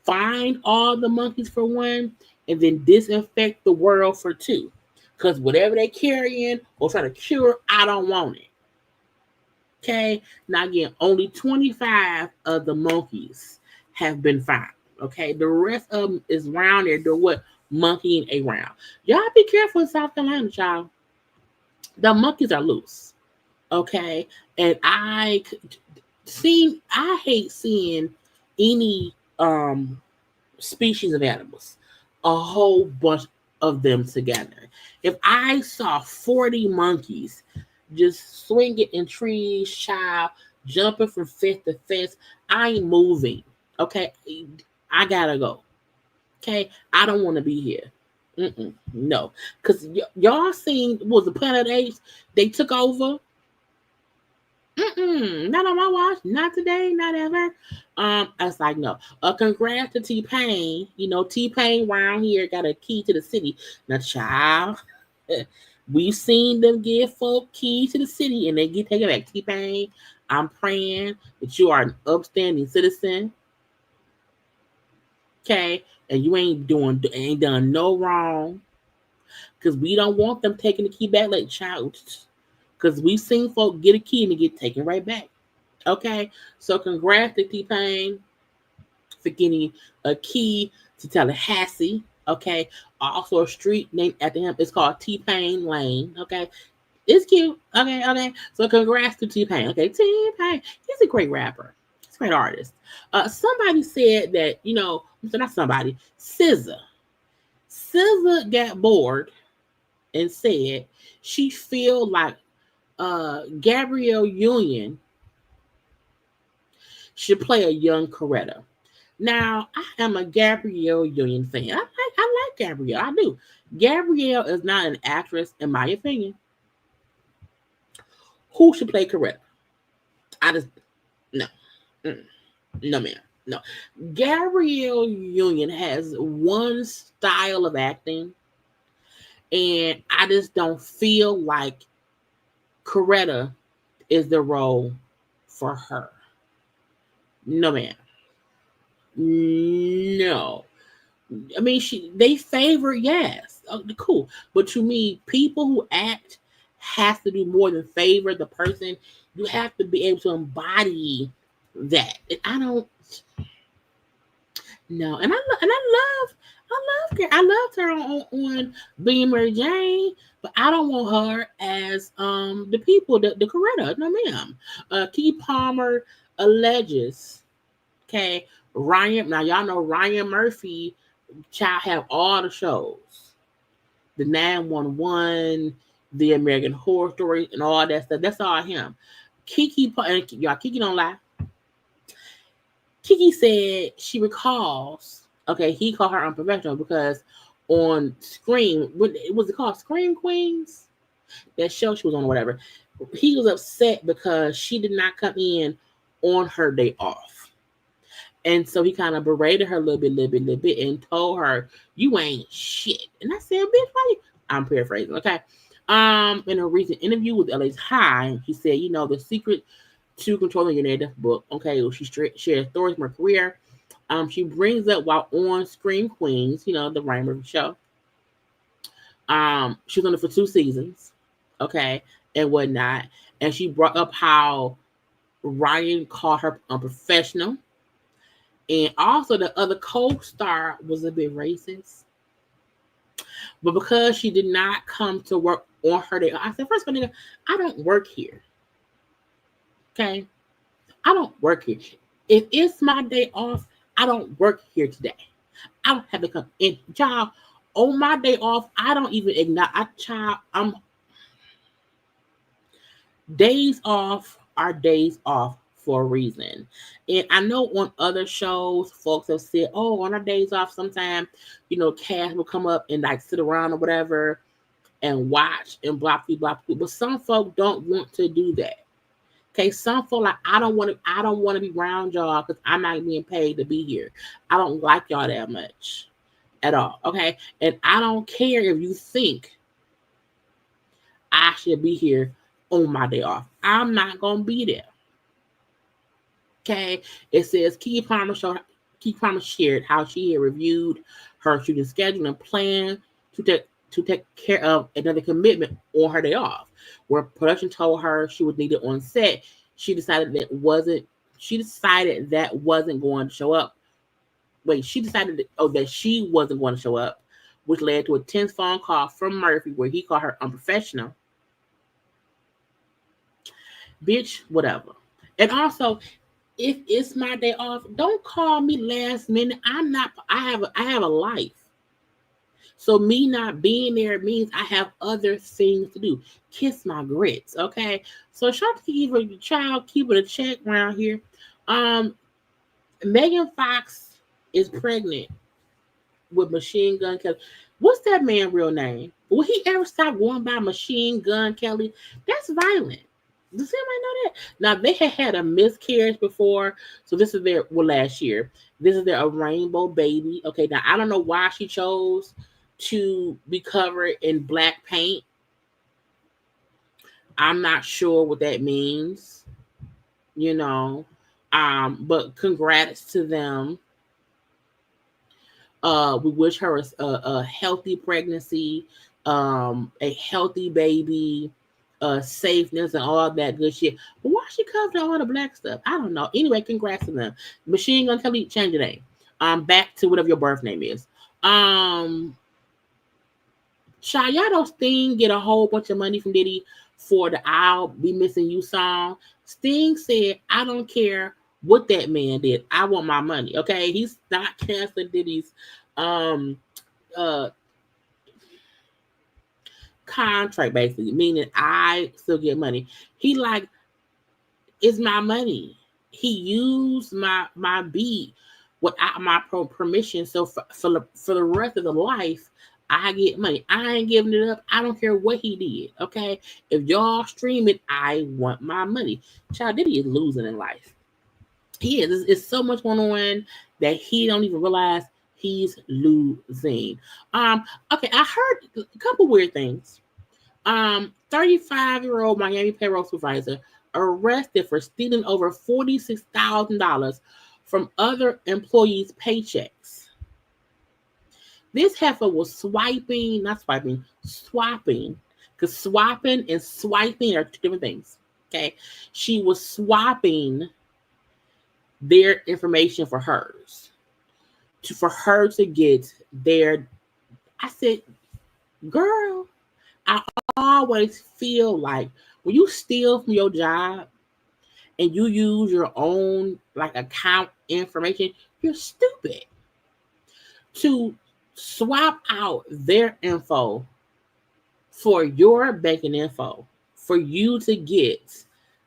find all the monkeys for one, and then disinfect the world for 2. Because whatever they carrying or trying to cure, I don't want it. Okay? Now again, only 25 of the monkeys have been found. Okay? The rest of them is around there doing what? monkeying around. Y'all be careful in South Carolina, child. The monkeys are loose. Okay. And I hate seeing any species of animals, a whole bunch of them together. If I saw 40 monkeys just swinging in trees, child, jumping from fence to fence, I ain't moving. Okay, I gotta go. Okay, I don't want to be here. No, because y'all seen was the Planet of the Apes? They took over. Not on my watch. Not today. Not ever. I was like, no. Congrats to T-Pain. You know, T-Pain around here got a key to the city. Now, child, we've seen them give folk keys to the city and they get taken back. T-Pain, I'm praying that you are an upstanding citizen. Okay, and you ain't done no wrong. Because we don't want them taking the key back like child. Because we've seen folk get a key and it get taken right back. Okay, so congrats to T-Pain for getting a key to Tallahassee. Okay, also a street named after him. It's called T-Pain Lane. Okay, it's cute. Okay. So congrats to T-Pain. Okay, T-Pain. He's a great rapper. He's a great artist. Somebody said that, not somebody, SZA got bored and said she feel like Gabrielle Union should play a young Coretta. Now, I am a Gabrielle Union fan. I like Gabrielle. I do. Gabrielle is not an actress, in my opinion. Who should play Coretta? No. No, ma'am. No. Gabrielle Union has one style of acting, and I just don't feel like Coretta is the role for her. No, ma'am. No. I mean, they favor, yes. Cool. But to me, people who act have to do more than favor the person. You have to be able to embody that. And I don't. No, and I loved her on Being Mary Jane, but I don't want her as the people, the Coretta. No, ma'am. Keke Palmer alleges. Okay, Ryan. Now y'all know Ryan Murphy. Child have all the shows, the 911, the American Horror Story, and all that stuff. That's all him. Keke, and y'all, Keke don't lie. Keke said she recalls, okay, he called her unprofessional because on Scream, was it called Scream Queens? That show she was on or whatever. He was upset because she did not come in on her day off. And so he kind of berated her a little bit and told her, you ain't shit. And I said, bitch, why you? I'm paraphrasing, okay? In a recent interview with LA's High, he said, the secret to controlling your narrative book. Okay, well, she shared stories from her career. She brings up while on Scream Queens, the Ryan Murphy show. She was on it for 2 seasons, okay, and whatnot. And she brought up how Ryan called her unprofessional. And also the other co-star was a bit racist. But because she did not come to work on her day, I said, first of all, I don't work here. Okay, I don't work here. If it's my day off, I don't work here today. I don't have to come in. Child, on my day off, I don't even acknowledge. Days off are days off for a reason. And I know on other shows, folks have said, on our days off, sometimes, cast will come up and like sit around or whatever and watch and blah. But some folks don't want to do that. Okay, some feel like I don't want to be around y'all because I'm not being paid to be here. I don't like y'all that much at all. Okay, and I don't care if you think I should be here on my day off. I'm not gonna be there. Okay, it says Keke Palmer shared how she had reviewed her shooting schedule and planned to take care of another commitment on her day off. Where production told her she was needed on set, she decided that wasn't going to show up. Wait, she decided that she wasn't going to show up, which led to a tense phone call from Murphy where he called her unprofessional. Bitch, whatever. And also, if it's my day off, don't call me last minute. I have a life. So me not being there means I have other things to do. Kiss my grits, okay? So Shanti even the child keeping a check around here. Megan Fox is pregnant with Machine Gun Kelly. What's that man real name? Will he ever stop going by Machine Gun Kelly? That's violent. Does anybody know that? Now they had a miscarriage before, so this is last year. This is a rainbow baby. Okay, now I don't know why she chose to be covered in black paint. I'm not sure what that means, but congrats to them. We wish her a healthy pregnancy, a healthy baby, safeness and all that good shit. But why she covered all the black stuff? I don't know. Anyway, congrats to them. Machine Gun Kelly, change your name. Back to whatever your birth name is. Y'all don't Sting get a whole bunch of money from Diddy for the I'll Be Missing You song. Sting said, I don't care what that man did. I want my money. Okay. He's not canceling Diddy's contract, basically, meaning I still get money. He like, it's my money. He used my beat without my permission. So for the rest of the life, I get money. I ain't giving it up. I don't care what he did. Okay. If y'all stream it, I want my money. Child, Diddy is losing in life. He is. It's so much going on that he don't even realize he's losing. Okay, I heard a couple weird things. 35-year-old Miami payroll supervisor arrested for stealing over $46,000 from other employees' paychecks. This heifer was swapping, because swapping and swiping are two different things. Okay, she was swapping their information for hers, for her to get their. I said, girl, I always feel like when you steal from your job and you use your own account information, you're stupid. To swap out their info for your banking info, for you to get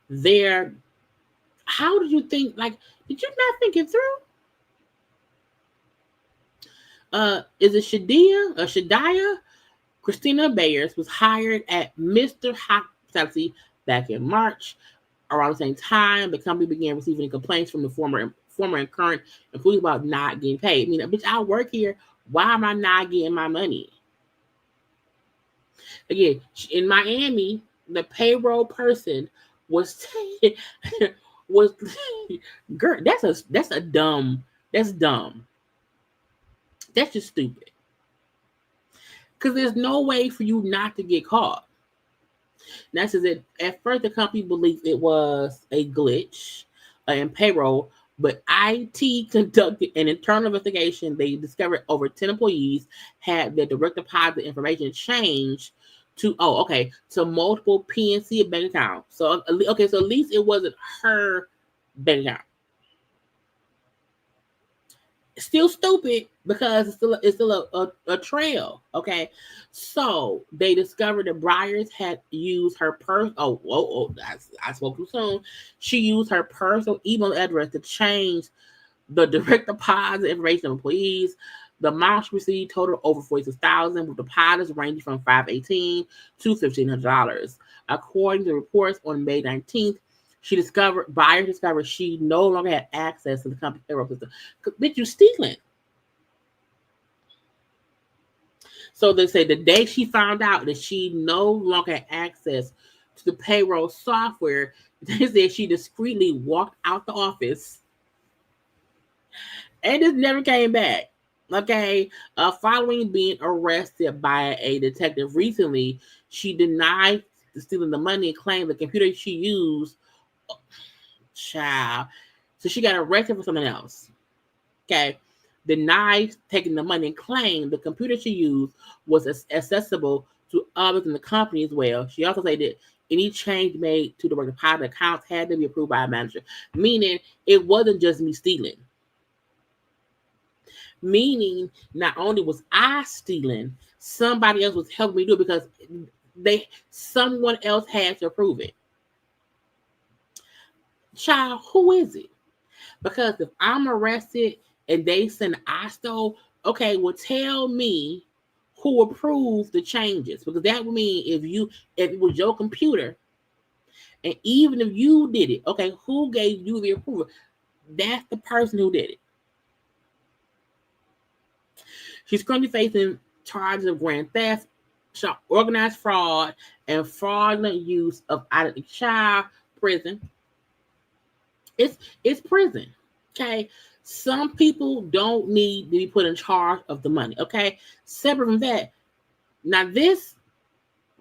their. How did you think? Did you not think it through? Is it Shadiah? Christina Bayers was hired at Mr. Hospitality back in March. Around the same time, the company began receiving complaints from the former and current employees about not getting paid. I mean, bitch, I work here. Why am I not getting my money? Again, in Miami, the payroll person was girl. That's dumb. That's just stupid. Because there's no way for you not to get caught. Now, says that at first the company believed it was a glitch in payroll, but IT conducted an internal investigation. They discovered over 10 employees had their direct deposit information changed to multiple PNC bank accounts. So at least it wasn't her bank account. Still stupid because it's still a trail. Okay, so they discovered that Briars had used her I spoke too soon. She used her personal email address to change the direct deposit information of employees. The amount she received totaled over $46,000, with deposits ranging from $518 to $1,500. According to reports on May 19th, Byers discovered she no longer had access to the company payroll system. Bitch, you stealing. So they say the day she found out that she no longer had access to the payroll software, they said she discreetly walked out the office and just never came back. Okay, following being arrested by a detective recently, she denied stealing the money and claimed the computer she used. Child. So she got arrested for something else. Okay. denied taking the money and claimed the computer she used was accessible to others in the company as well. She also said that any change made to the work deposit accounts had to be approved by a manager, meaning it wasn't just me stealing. Meaning not only was I stealing, somebody else was helping me do it because someone else had to approve it. Child, who is it? Because if I'm arrested and they send I stole, okay, well tell me who approved the changes. Because that would mean if it was your computer, and even if you did it, okay, who gave you the approval? That's the person who did it. She's currently facing charges of grand theft, organized fraud, and fraudulent use of identity. Child, prison. It's prison. Okay. Some people don't need to be put in charge of the money. Okay. Separate from that. Now this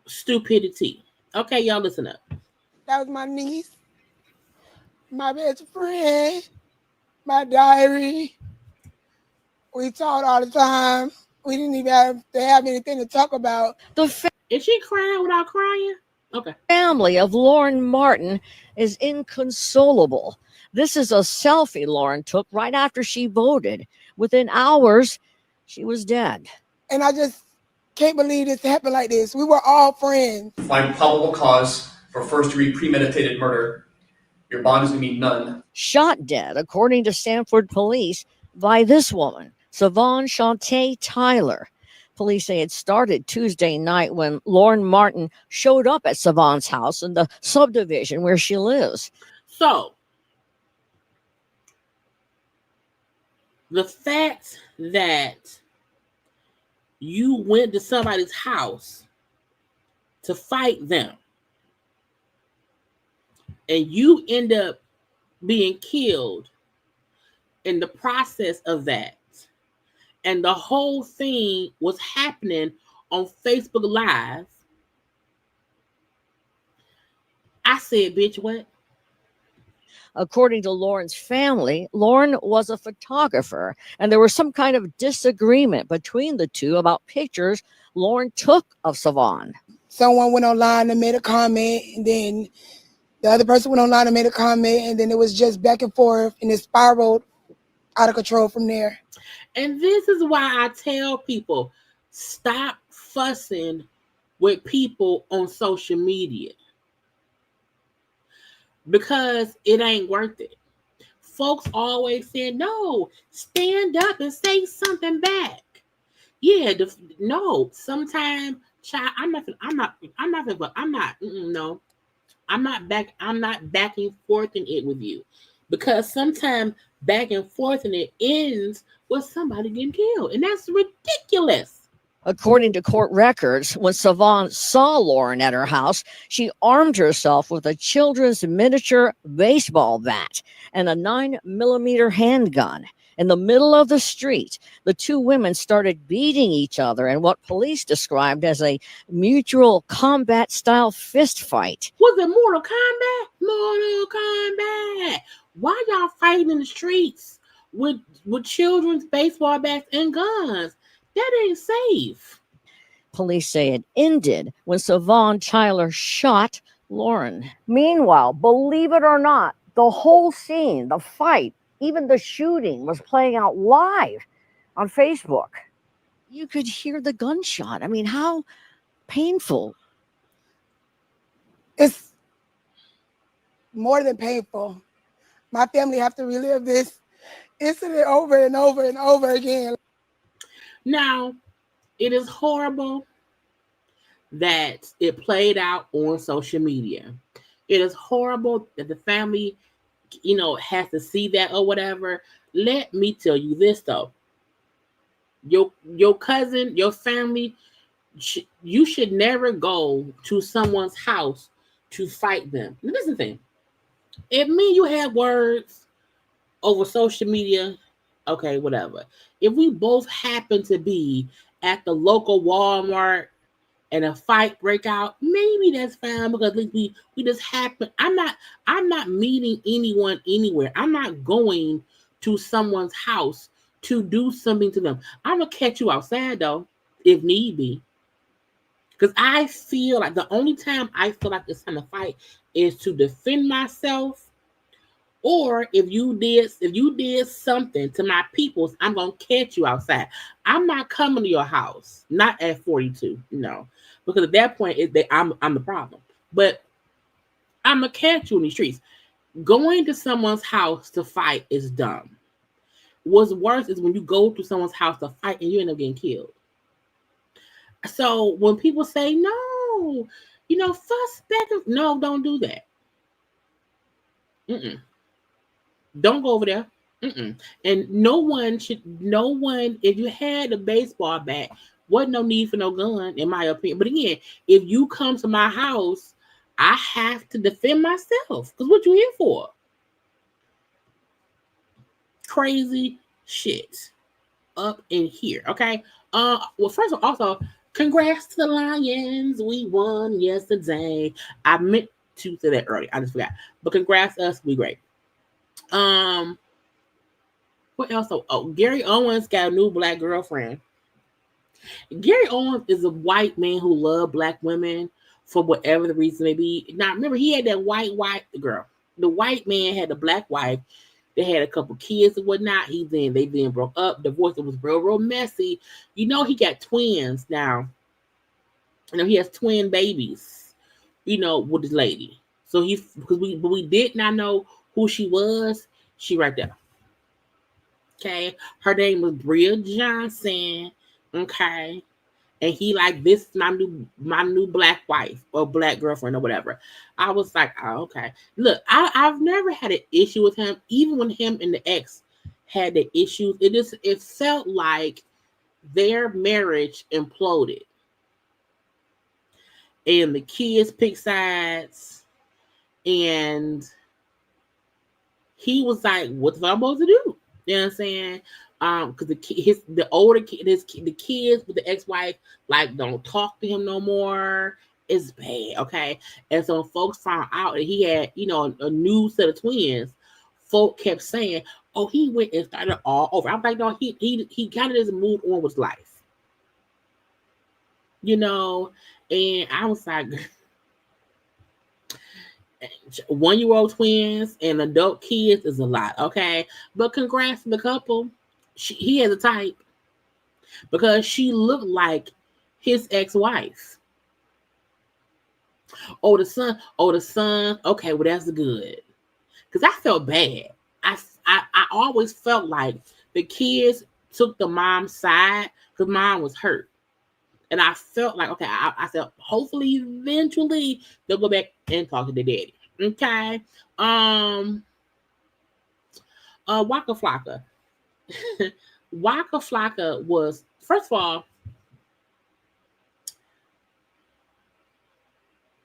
stupidity. Okay, y'all listen up. That was my niece, my best friend, my diary. We talked all the time. We didn't even have to have anything to talk about. Is she crying without crying? Okay. Family of Lauren Martin is inconsolable. This is a selfie Lauren took right after she voted. Within hours, she was dead. And I just can't believe this happened like this. We were all friends. Find probable cause for first-degree premeditated murder. Your bond is going to be none. Shot dead, according to Stanford police, by this woman, Savon Shanti Tyler. Police say it started Tuesday night when Lauren Martin showed up at Savon's house in the subdivision where she lives. So, the fact that you went to somebody's house to fight them and you end up being killed in the process of that, and the whole thing was happening on Facebook Live, I said, bitch, what? According to Lauren's family, Lauren was a photographer, and there was some kind of disagreement between the two about pictures Lauren took of Savon. Someone went online and made a comment, and then the other person went online and made a comment, and then it was just back and forth, and it spiraled out of control from there. And this is why I tell people, stop fussing with people on social media, because it ain't worth it. Folks always say, no, stand up and say something back. Yeah, no, sometimes, child, I'm not backing forth in it with you, because sometimes back and forth in it ends with somebody getting killed, and that's ridiculous. According to court records, when Savon saw Lauren at her house, she armed herself with a children's miniature baseball bat and a 9mm handgun. In the middle of the street, the two women started beating each other in what police described as a mutual combat-style fist fight. Was it Mortal Kombat? Mortal Kombat. Why y'all fighting in the streets with children's baseball bats and guns? That ain't safe. Police say it ended when Savon Tyler shot Lauren. Meanwhile, believe it or not, the whole scene, the fight, even the shooting was playing out live on Facebook. You could hear the gunshot. I mean, how painful. It's more than painful. My family have to relive this incident over and over and over again. Now, it is horrible that it played out on social media. It is horrible that the family, has to see that or whatever. Let me tell you this, though. Your cousin, your family, you should never go to someone's house to fight them. Now, this is the thing. If me and you have words over social media, okay, whatever. If we both happen to be at the local Walmart and a fight break out, maybe that's fine, because at least we just happen. I'm not meeting anyone anywhere. I'm not going to someone's house to do something to them. I'm gonna catch you outside though, if need be. Because I feel like the only time I feel like it's time to fight is to defend myself. Or if you did something to my peoples, I'm gonna catch you outside. I'm not coming to your house, not at 42, no, because at that point I'm the problem. But I'm gonna catch you in the streets. Going to someone's house to fight is dumb. What's worse is when you go to someone's house to fight and you end up getting killed. So when people say no, fuss back, no, don't do that. Mm-mm. Don't go over there. Mm-mm. And no one, if you had a baseball bat, wasn't no need for no gun, in my opinion. But again, if you come to my house, I have to defend myself. Because what you here for? Crazy shit up in here. Okay. Well, first of all, also, congrats to the Lions. We won yesterday. I meant to say that earlier. I just forgot. But congrats us. We great. What else? Oh, Gary Owens got a new black girlfriend. Gary Owens is a white man who loved black women for whatever the reason may be. Now, remember, he had that white girl. The white man had a black wife. They had a couple kids and whatnot. They then broke up, divorced. It was real messy. He got twins now. He has twin babies, with this lady. So because we did not know who she was. She right there. Okay, her name was Bria Johnson. Okay, and he like, this is my new black wife or black girlfriend or whatever. I was like, oh, okay. Look, I've never had an issue with him. Even when him and the ex had the issues, it felt like their marriage imploded, and the kids picked sides, and he was like, "What am I supposed to do?" You know what I'm saying? Because the kids with the ex-wife like don't talk to him no more. It's bad, okay? And so folks found out that he had, a new set of twins. Folk kept saying, "Oh, he went and started all over." I'm like, no, he kind of doesn't move on with life, And I was like, 1-year-old twins and adult kids is a lot, okay? But congrats to the couple. He has a type because she looked like his ex-wife. Oh, the son. Okay, well, that's good. Because I felt bad. I always felt like the kids took the mom's side because mom was hurt. And I felt like, okay, I said, hopefully, eventually, they'll go back and talk to their daddy. Okay. Waka Flocka. Waka Flocka was, first of all,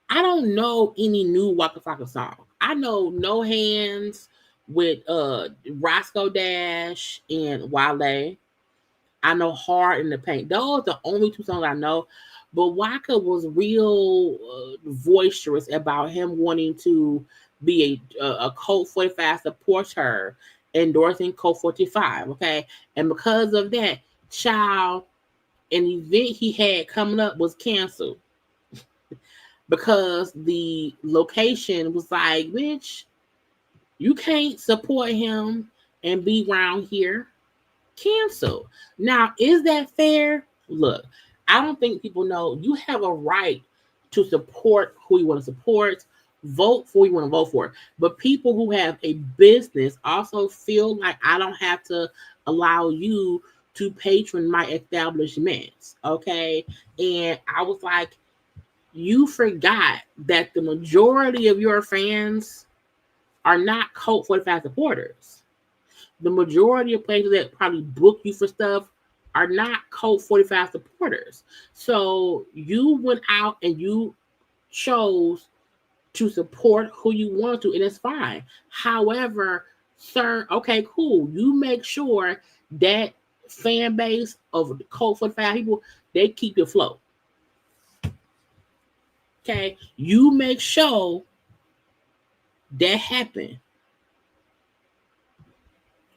I don't know any new Waka Flocka song. I know No Hands with Roscoe Dash and Wale. I know Hard in the Paint. Those are the only two songs I know. But Waka was real boisterous about him wanting to be a Colt 45 supporter, endorsing Colt 45, okay? And because of that, child, an event he had coming up was canceled. Because the location was like, bitch, you can't support him and be around here. Cancel. Now, is that fair? Look, I don't think people know you have a right to support who you want to support, vote for who you want to vote for. But people who have a business also feel like I don't have to allow you to patron my establishments. Okay. And I was like, you forgot that the majority of your fans are not Colt 45 supporters. The majority of places that probably book you for stuff are not Colt 45 supporters. So you went out and you chose to support who you want to, and it's fine. However, sir, okay, cool. You make sure that fan base of Colt 45 people, they keep it afloat. Okay, you make sure that happen.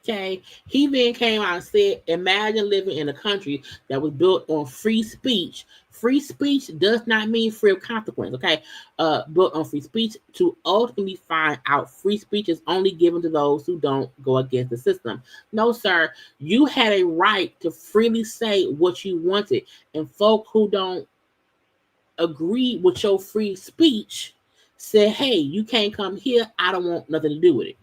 Okay. He then came out and said, imagine living in a country that was built on free speech. Free speech does not mean free of consequence. Okay. Built on free speech to ultimately find out free speech is only given to those who don't go against the system. No, sir. You had a right to freely say what you wanted. And folk who don't agree with your free speech said, hey, you can't come here. I don't want nothing to do with it.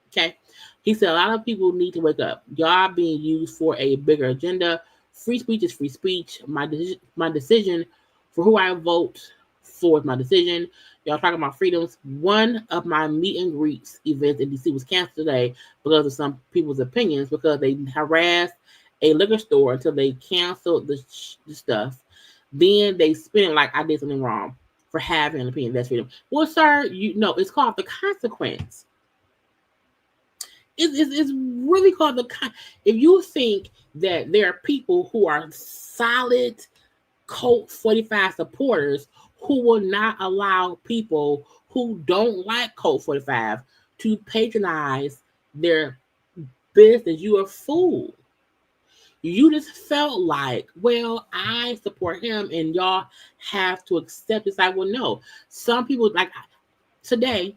Okay. He said a lot of people need to wake up. Y'all being used for a bigger agenda. Free speech is free speech. My decision for who I vote for is my decision. Y'all talking about freedoms. One of my meet and greets events in DC was canceled today because of some people's opinions because they harassed a liquor store until they canceled the stuff. Then they spin it like I did something wrong for having an opinion. That's freedom. Well, sir, you know it's called the consequence. It's really called if you think that there are people who are solid Colt 45 supporters who will not allow people who don't like Colt 45 to patronize their business, you are a fool. You just felt like, well, I support him and y'all have to accept this. I will know. Some people like today,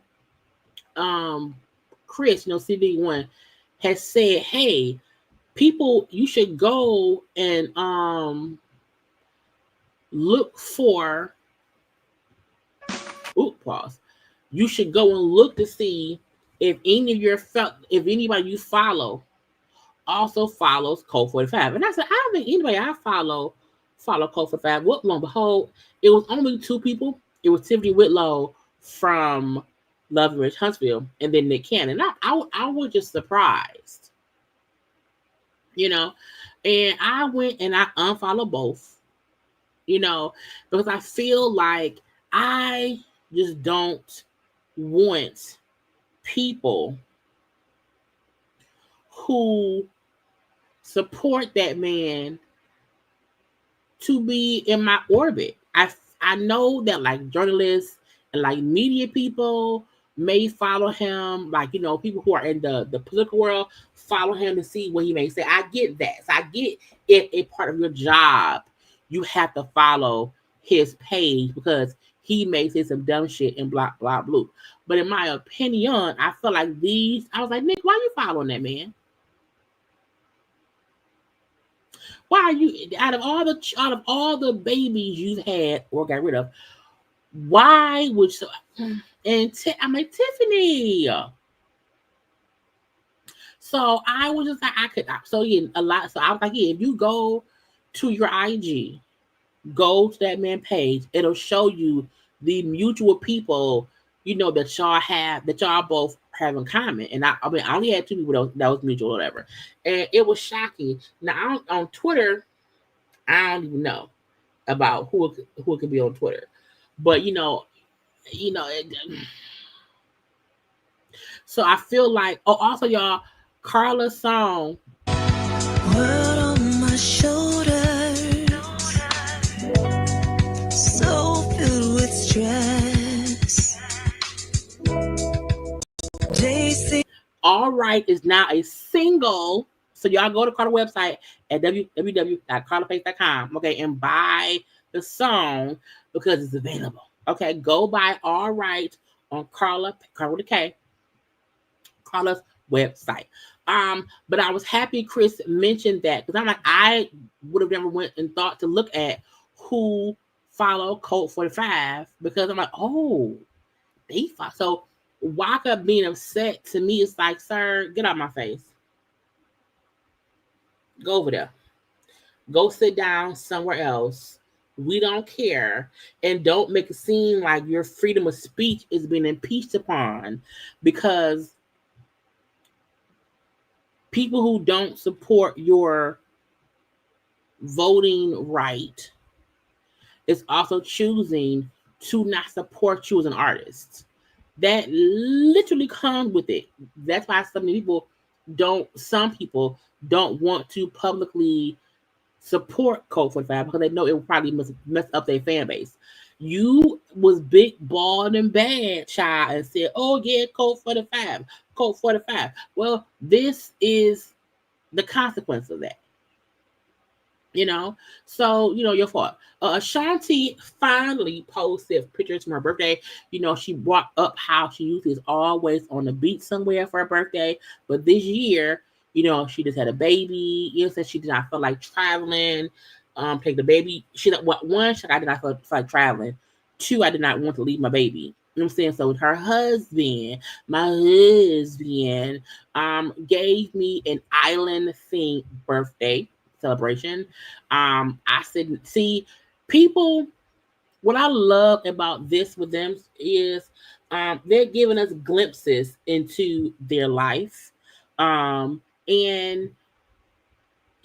Chris, CD1 has said, hey, people, you should go and look for pause. You should go and look to see if anybody you follow also follows Code 45. And I said, I don't think anybody I follow Code 45. What lo and behold, it was only two people. It was Tiffany Whitlow from Love and Rich Huntsville, and then Nick Cannon. I was just surprised, and I went and I unfollowed both, because I feel like I just don't want people who support that man to be in my orbit. I know that like journalists and like media people may follow him, like people who are in the political world follow him to see what he may say. I get that. So I get if a part of your job you have to follow his page because he may say some dumb shit and blah blah blah. But in my opinion, I feel like I was like, Nick, why are you following that man? Why are you out of all the babies you've had or got rid of? Why would so? And I'm like, Tiffany. So I was just like, I could. So yeah, a lot. So I was like, yeah, if you go to your IG, go to that man page, it'll show you the mutual people, that y'all both have in common. And I only had two people that was mutual or whatever. And it was shocking. Now on Twitter, I don't even know about who it could be on Twitter. But so I feel like also y'all, Karla's song World on my shoulders, so filled with stress. All Right is now a single. So y'all go to Karla website at www.karlapace.com, okay, and buy the song because it's available. Okay, go buy All Right on Karla with a K, Karla's website. But I was happy Chris mentioned that because I'm like, I would have never went and thought to look at who follow Code 45 because I'm like, oh, they follow. So Waka being upset to me is like, sir, get out my face. Go over there. Go sit down somewhere else. We don't care. And don't make it seem like your freedom of speech is being impeached upon because people who don't support your voting right is also choosing to not support you as an artist. That literally comes with it. That's why some people don't want to publicly support Code 45 because they know it will probably mess up their fan base. You was big, bald, and bad, child, and said, oh yeah, Code 45. code 45. Well, this is the consequence of that. So your fault. Shanti finally posted pictures from her birthday. She brought up how she usually is always on the beach somewhere for her birthday, but this year, she just had a baby. So she did not feel like traveling. Take the baby. One, I did not feel like traveling. Two, I did not want to leave my baby. You know what I'm saying? So my husband, gave me an island themed birthday celebration. I said, see, people, what I love about this with them is they're giving us glimpses into their life. And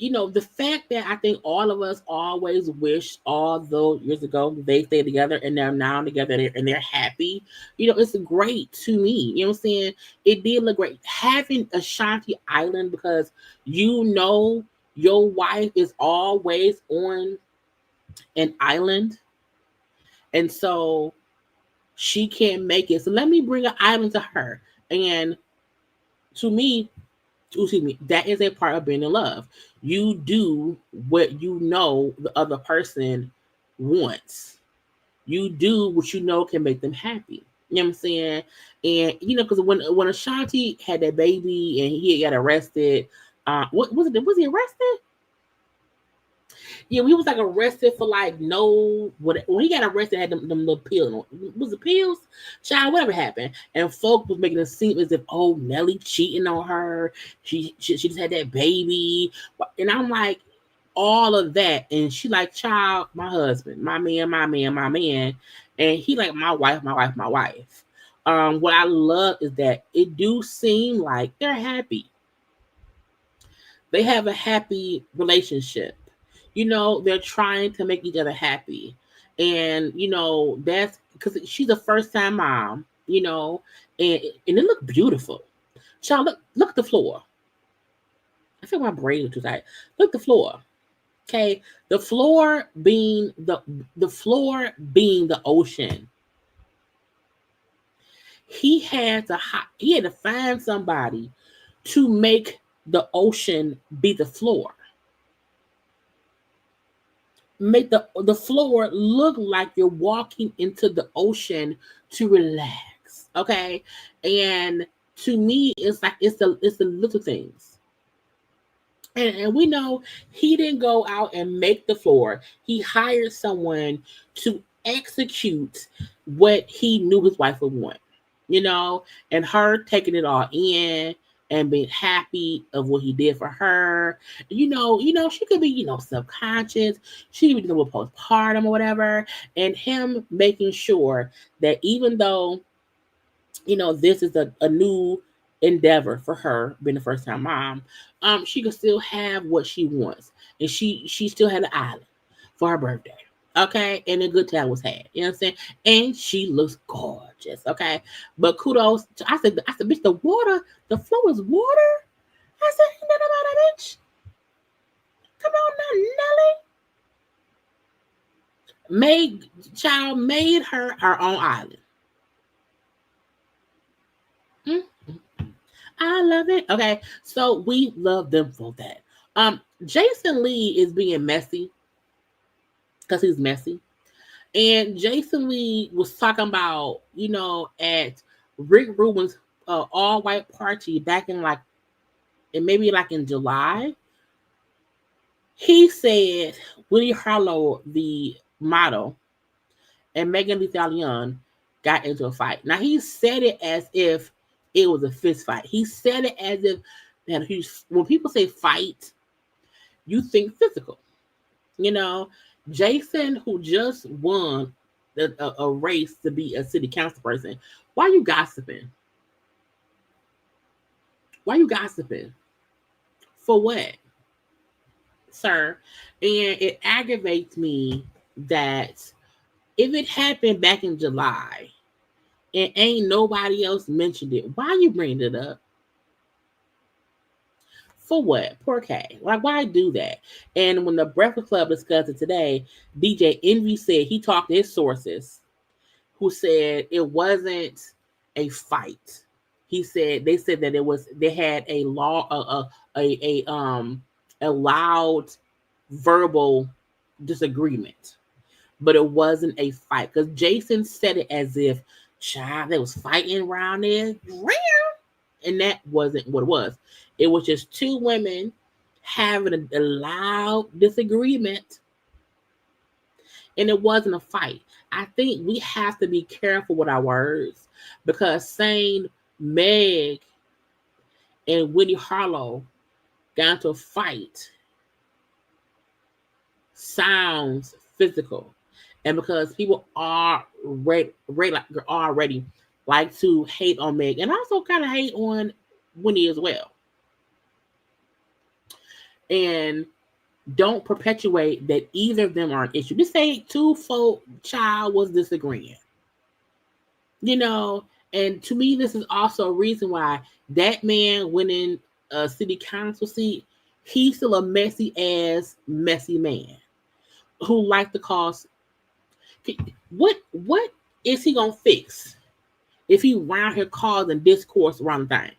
the fact that I think all of us always wish all those years ago they stayed together and they're now together and they're happy. It's great to me. You know what I'm saying? It did look great having a Shanti Island because your wife is always on an island, and so she can't make it. So let me bring an island to her. And to me, that is a part of being in love. You do what the other person wants. You do what can make them happy. You know what I'm saying? And because when Ashanti had that baby and he got arrested, what was it? Was he arrested? Yeah, he was like arrested for like when he got arrested, had them little pills. Was it pills? Child, whatever happened. And folk was making it seem as if, oh, Nelly cheating on her. She just had that baby. And I'm like, all of that. And she like, child, my husband, my man. And he like, my wife. What I love is that it do seem like they're happy. They have a happy relationship. They're trying to make each other happy. And, that's because she's a first time mom, and it looked beautiful. Child, look at the floor. I feel my brain is too tight. Look at the floor. Okay. The floor being the ocean. He had to find somebody to make the ocean be the floor. Make the floor look like you're walking into the ocean to relax. Okay. And to me, it's like it's the little things. And we know he didn't go out and make the floor. He hired someone to execute what he knew his wife would want. And her taking it all in and being happy of what he did for her. She could be, subconscious. She could be dealing with postpartum or whatever. And him making sure that even though, this is a new endeavor for her, being the first time mom, she could still have what she wants. And she still had an island for her birthday. Okay, and a good time was had. You know what I'm saying? And she looks gorgeous. Okay, but kudos. I said, bitch, the floor is water. I said, ain't nothing about that, bitch. Come on now, Nelly. Made her own island. I love it. Okay, so we love them for that. Jason Lee is being messy. Because he's messy. And Jason Lee was talking about, at Rick Rubin's all-white party back in in July. He said Winnie Harlow, the model, and Megan Thee Stallion got into a fight. Now, he said it as if it was a fist fight. He said it as if when people say fight, you think physical. Jason, who just won a race to be a city council person, why are you gossiping? Why are you gossiping? For what, sir? And it aggravates me that if it happened back in July and ain't nobody else mentioned it, why are you bringing it up? For what? Poor K. Why do that? And when the Breakfast Club discussed it today, DJ Envy said he talked to his sources who said it wasn't a fight. they said that they had a law a loud verbal disagreement, but it wasn't a fight because Jason said it as if child they was fighting around there, and that wasn't what it was. It was just two women having a loud disagreement, and it wasn't a fight. I think we have to be careful with our words because saying Meg and Winnie Harlow got into a fight sounds physical, and because people are already like to hate on Meg and also kind of hate on Winnie as well, and don't perpetuate that either of them are an issue. Just say two folk child was disagreeing, and to me this is also a reason why that man winning a city council seat, he's still a messy man who like to cause. What is he gonna fix if he around here causing discourse around the thing?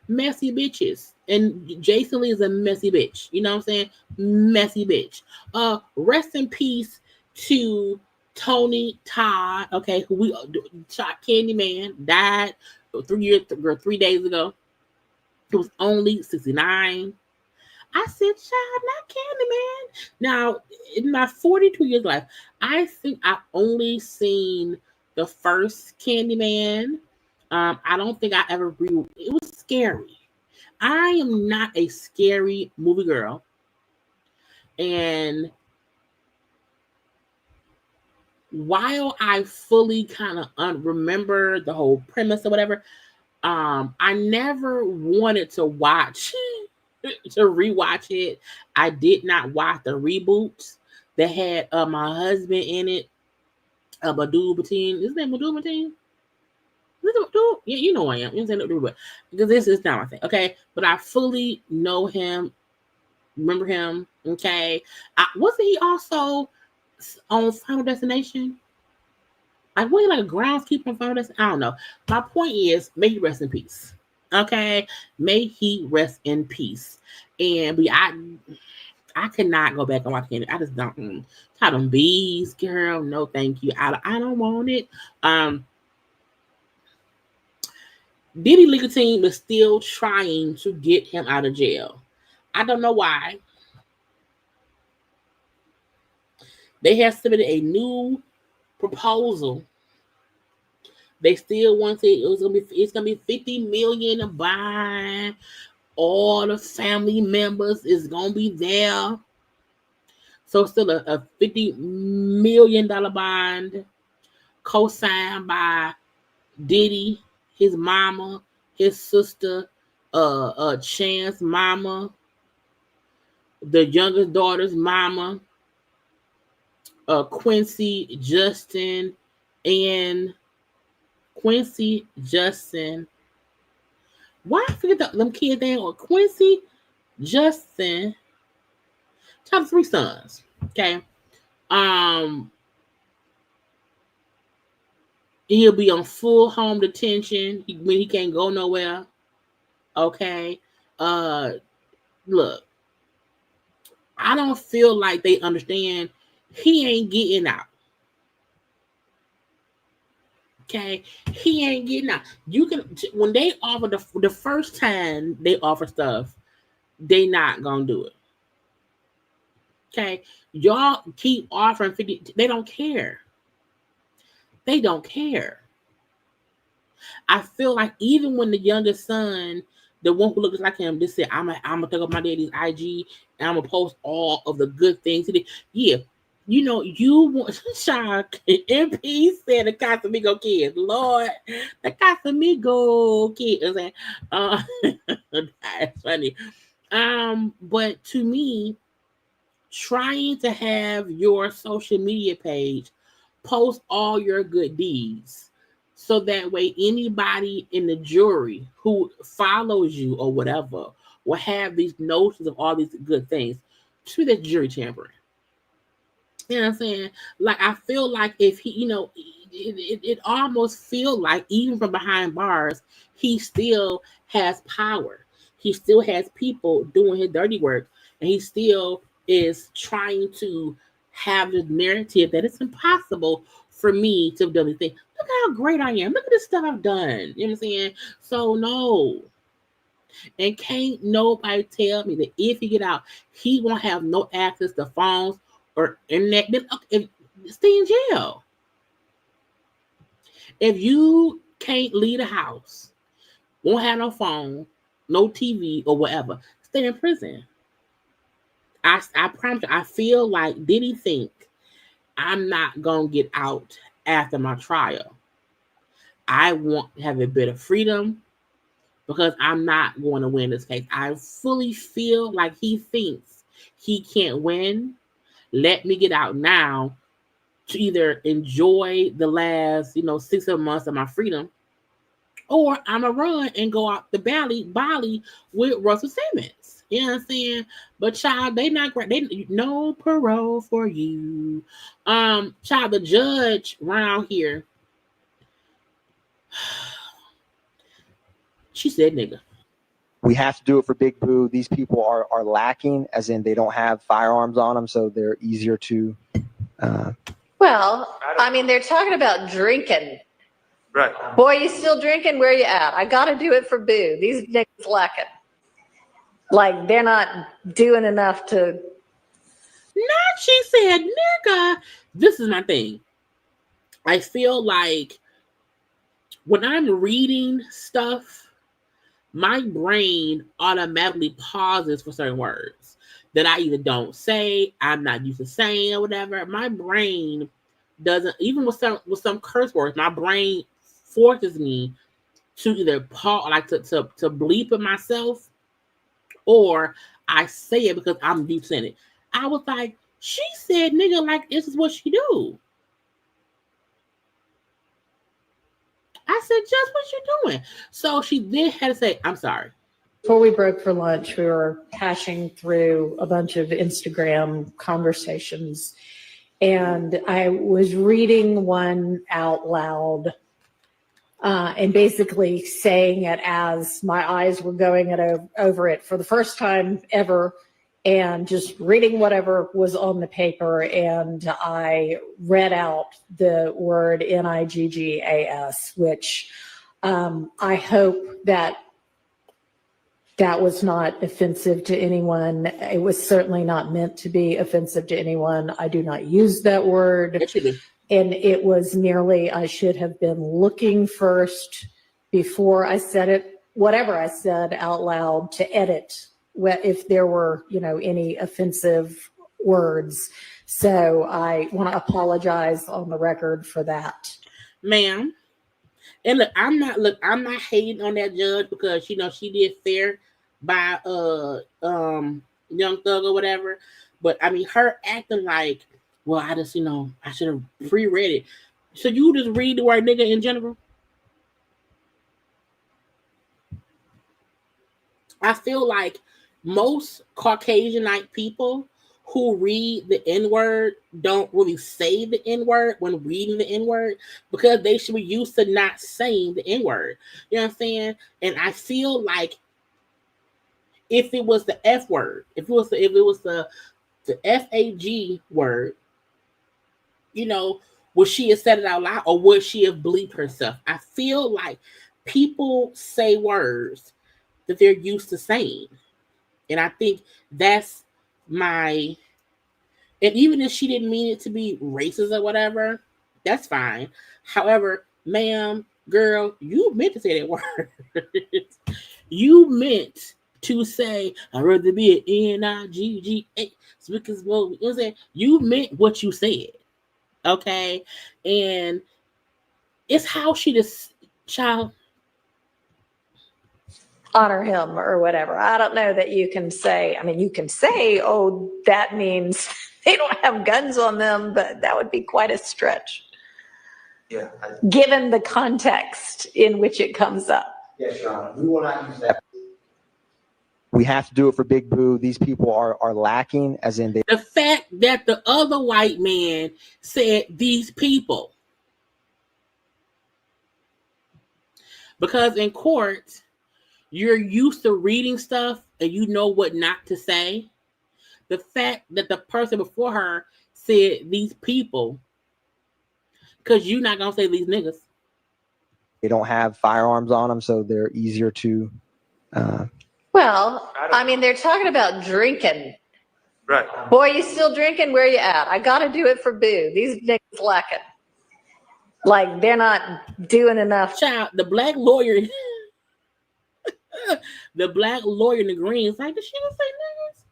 Messy bitches. And Jason Lee is a messy bitch. You know what I'm saying? Messy bitch. Rest in peace to Tony Todd, okay, who we shot Candyman, died 3 days ago. He was only 69. I said, child, not Candyman. Now, in my 42 years of life, I think I only seen the first Candyman. I don't think I ever it was scary. I am not a scary movie girl. And while I fully kind of remember the whole premise or whatever, I never wanted to rewatch it. I did not watch the reboots that had my husband in it. Badou Bateen. Is his name Badou Bateen? Yeah, you know who I am. You know what? Because this is not my thing. Okay, but I fully know him, remember him. Okay, wasn't he also on Final Destination? Like, was he like a groundskeeper on Final Destination? I don't know. My point is, may he rest in peace. Okay, may he rest in peace. And I cannot go back and watch it. I just don't. Tie them bees, girl. No, thank you. I don't want it. Diddy legal team is still trying to get him out of jail. I don't know why. They have submitted a new proposal. They still want it's gonna be 50 million by all the family members is gonna be there. So still a $50 million bond co-signed by Diddy, his mama, his sister, Chan's mama, the youngest daughter's mama, Quincy Justin. Why I forget them kids' name? Or Quincy Justin. Top 3 sons. Okay. He'll be on full home detention when he can't go nowhere. Okay. Look, I don't feel like they understand he ain't getting out. Okay, he ain't getting out. You can when they offer the first time they offer stuff, they not gonna do it. Okay, y'all keep offering 50. They don't care. They don't care. I feel like even when the youngest son, the one who looks like him, just said, "I'm gonna take up my daddy's IG and I'm gonna post all of the good things he did." Yeah. You want Shock MP said the Casamigo kids. Lord, the Casamigo kids. That's funny. But to me, trying to have your social media page post all your good deeds so that way anybody in the jury who follows you or whatever will have these notions of all these good things. To the jury tampering. You know what I'm saying? Like, I feel like if he, it almost feel like even from behind bars, he still has power. He still has people doing his dirty work, and he still is trying to have this narrative that it's impossible for me to do anything. Look how great I am. Look at the stuff I've done. You know what I'm saying? So no. And can't nobody tell me that if he get out, he won't have no access to phones or internet. Then stay in jail. If you can't leave the house, won't have no phone, no TV or whatever, stay in prison. I promise you, I feel like Diddy think I'm not gonna get out after my trial. I want to have a bit of freedom because I'm not going to win this case. I fully feel like he thinks he can't win. Let me get out now to either enjoy the last, 6 months of my freedom, or I'm going to run and go out the Bali with Russell Simmons. You know what I'm saying? But child, they not great. They no parole for you. Child, the judge around here, she said nigga. We have to do it for Big Boo. These people are lacking, as in they don't have firearms on them, so they're easier to. Well, I mean, they're talking about drinking. Right. Boy, you still drinking? Where you at? I got to do it for Boo. These niggas lacking. Like, they're not doing enough to. Not, she said nigga. This is my thing. I feel like when I'm reading stuff, my brain automatically pauses for certain words that I either don't say, I'm not used to saying, or whatever. My brain doesn't, even with some curse words, my brain forces me to either pause, like to bleep it myself, or I say it because I'm used to it. I was like, she said nigga like this is what she do. I said, just what you doing? So she then had to say, I'm sorry. Before we broke for lunch, we were hashing through a bunch of Instagram conversations, and I was reading one out loud and basically saying it as my eyes were going over it for the first time ever, and just reading whatever was on the paper, and I read out the word NIGGAS, which I hope that was not offensive to anyone. It was certainly not meant to be offensive to anyone. I do not use that word. And it was nearly, I should have been looking first before I said it, whatever I said out loud, to edit if there were, any offensive words. So I want to apologize on the record for that. Ma'am. And look, I'm not hating on that judge because she did fair by Young Thug or whatever. But I mean, her acting like, well, I just I should have pre-read it. So you just read the word nigga in general? I feel like most Caucasianite people who read the N-word don't really say the N-word when reading the N-word because they should be used to not saying the N-word. You know what I'm saying? And I feel like if it was the F word, if it was the FAG word, would she have said it out loud or would she have bleeped herself? I feel like people say words that they're used to saying. And I think that's and even if she didn't mean it to be racist or whatever, that's fine. However, ma'am, girl, you meant to say that word. You meant to say, I'd rather be an NIGGA because, well, you know what I'm saying? You meant what you said. Okay? And it's how she just, child, honor him or whatever. I don't know that you can say, oh, that means they don't have guns on them, but that would be quite a stretch. Yeah. Given the context in which it comes up. Yes, Your Honor. We will not use that. We have to do it for Big Boo. These people are lacking, as in the fact that the other white man said these people. Because in court, you're used to reading stuff and you know what not to say. The fact that the person before her said these people, because you're not going to say these niggas. They don't have firearms on them, so they're easier to. Well, I mean, they're talking about drinking. Right. Boy, you still drinking? Where you at? I got to do it for boo. These niggas lacking. Like, they're not doing enough. Child, the black lawyer, the black lawyer in the green is like, did she just say niggas?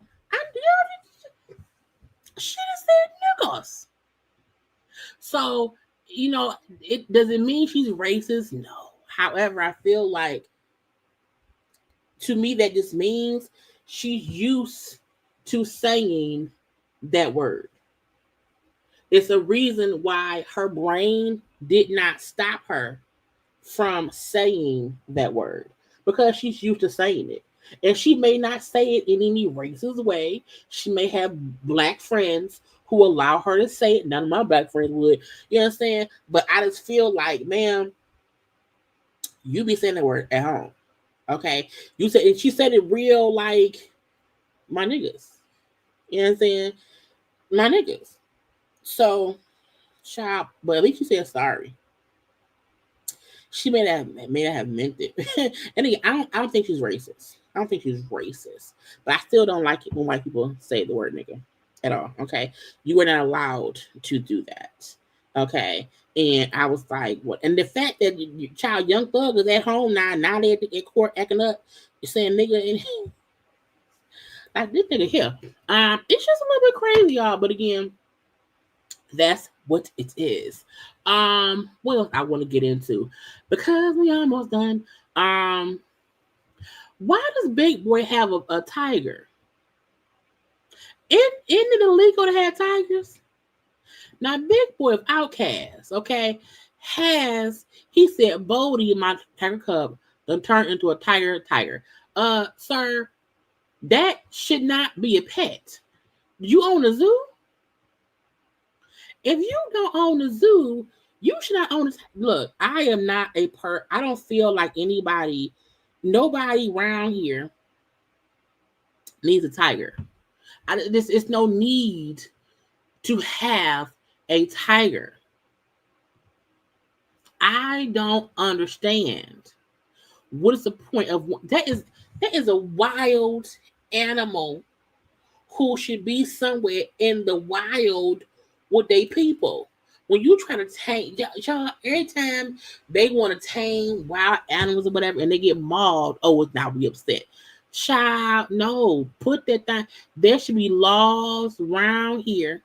She just said niggas. So, you know, it doesn't mean she's racist. No. However, I feel like, to me, that just means she's used to saying that word. It's a reason why her brain did not stop her from saying that word, because she's used to saying it. And she may not say it in any racist way. She may have black friends who allow her to say it. None of my black friends would. You understand? But I just feel like, man, you be saying that word at home. Okay? You said, and she said it real like, my niggas. You know what I'm saying? My niggas. So, child, but at least you said sorry. She may not have meant it. And again, I don't think she's racist. I don't think she's racist. But I still don't like it when white people say the word nigga at all. Okay. You were not allowed to do that. Okay. And I was like, what? And the fact that your child, Young Thug, is at home now they're at court acting up, you're saying nigga, and like this nigga here. It's just a little bit crazy, y'all. But again, that's what it is. What else I want to get into? Because we almost done. Why does Big Boy have a tiger? Isn't it illegal to have tigers? Now, Big Boy of Outkast, okay, he said, Bodie, my tiger cub, done turned into a tiger. Sir, that should not be a pet. You own a zoo? If you don't own a zoo, you should not own a look, I am not I don't feel like nobody around here needs a tiger. It's no need to have a tiger. I don't understand. What is the point of that is a wild animal who should be somewhere in the wild with they people. When you try to tame, y'all, every time they want to tame wild animals or whatever, and they get mauled, it's now we upset. Child, no, put that thing. There should be laws around here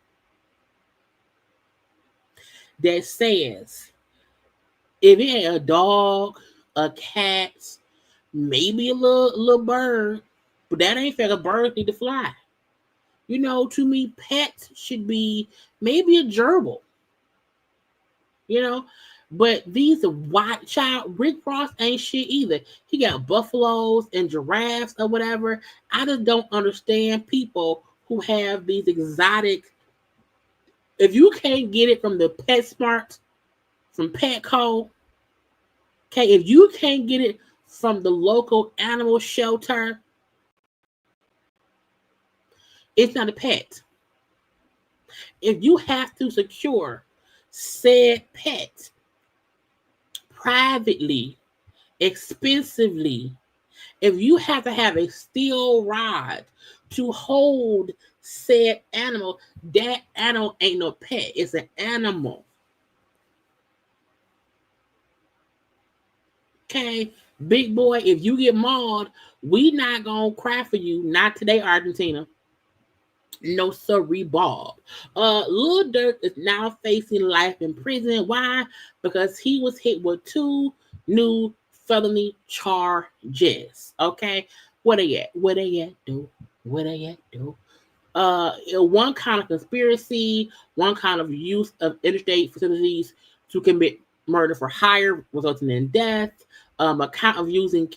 that says if it ain't a dog, a cat, maybe a little bird, but that ain't fair. A bird need to fly. You know, to me, pets should be maybe a gerbil. You know, but these are white child. Rick Ross ain't shit either. He got buffaloes and giraffes or whatever. I just don't understand people who have these exotic. If you can't get it from the PetSmart, from Petco, okay, if you can't get it from the local animal shelter, it's not a pet. If you have to secure said pet privately, expensively, if you have to have a steel rod to hold said animal, that animal ain't no pet. It's an animal. Okay, Big Boy, if you get mauled, we not gonna cry for you. Not today, Argentina. No sorry, Bob. Lil Durk is now facing life in prison. Why? Because he was hit with 2 new felony charges. Okay, what they at? What they at? Do? One count of conspiracy, one count of use of interstate facilities to commit murder for hire, resulting in death. A count of using,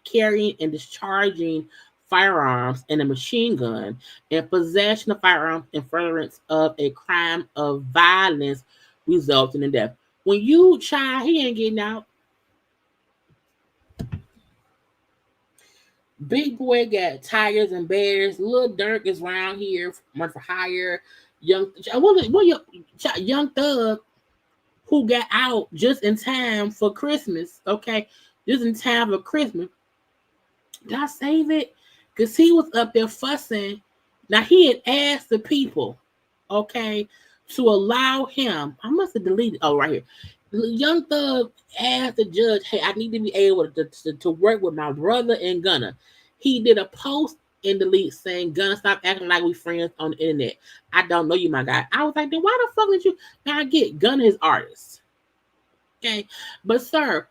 carrying, and discharging firearms and a machine gun, and possession of firearms in furtherance of a crime of violence resulting in death. When you child, he ain't getting out. Big Boy got Tigers and Bears. Little Durk is around here, run for hire. Young Thug, who got out just in time for Christmas. Okay, just in time for Christmas. Did I save it? Because he was up there fussing. Now he had asked the people, okay, to allow him. I must have deleted. Oh, right here. Young Thug asked the judge, "Hey, I need to be able to work with my brother and Gunna." He did a post in the leak saying, "Gunna, stop acting like we friends on the internet. I don't know you, my guy." I was like, then why the fuck did you? Now I get Gunna his artist, okay, but sir,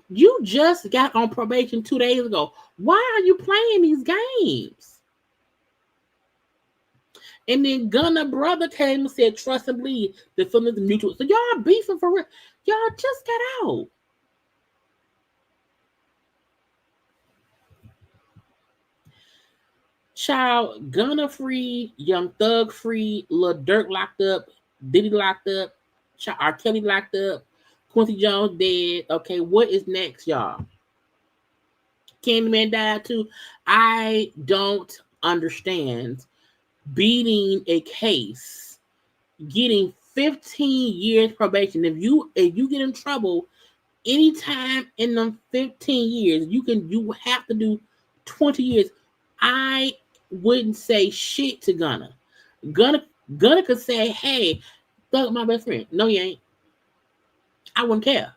you just got on probation 2 days ago. Why are you playing these games? And then Gunna brother came and said, "Trust and bleed. The film is mutual." So y'all beefing for real. Y'all just got out. Child, Gunna free, Young Thug free, Lil Durk locked up, Diddy locked up, R. Kelly locked up, Quincy Jones dead. Okay, what is next, y'all? Candyman died too. I don't understand beating a case, getting 15 years probation. If you get in trouble anytime in them 15 years, you have to do 20 years. I wouldn't say shit to Gunna. Gunna could say, "Hey, Thug my best friend." No, you ain't. I wouldn't care.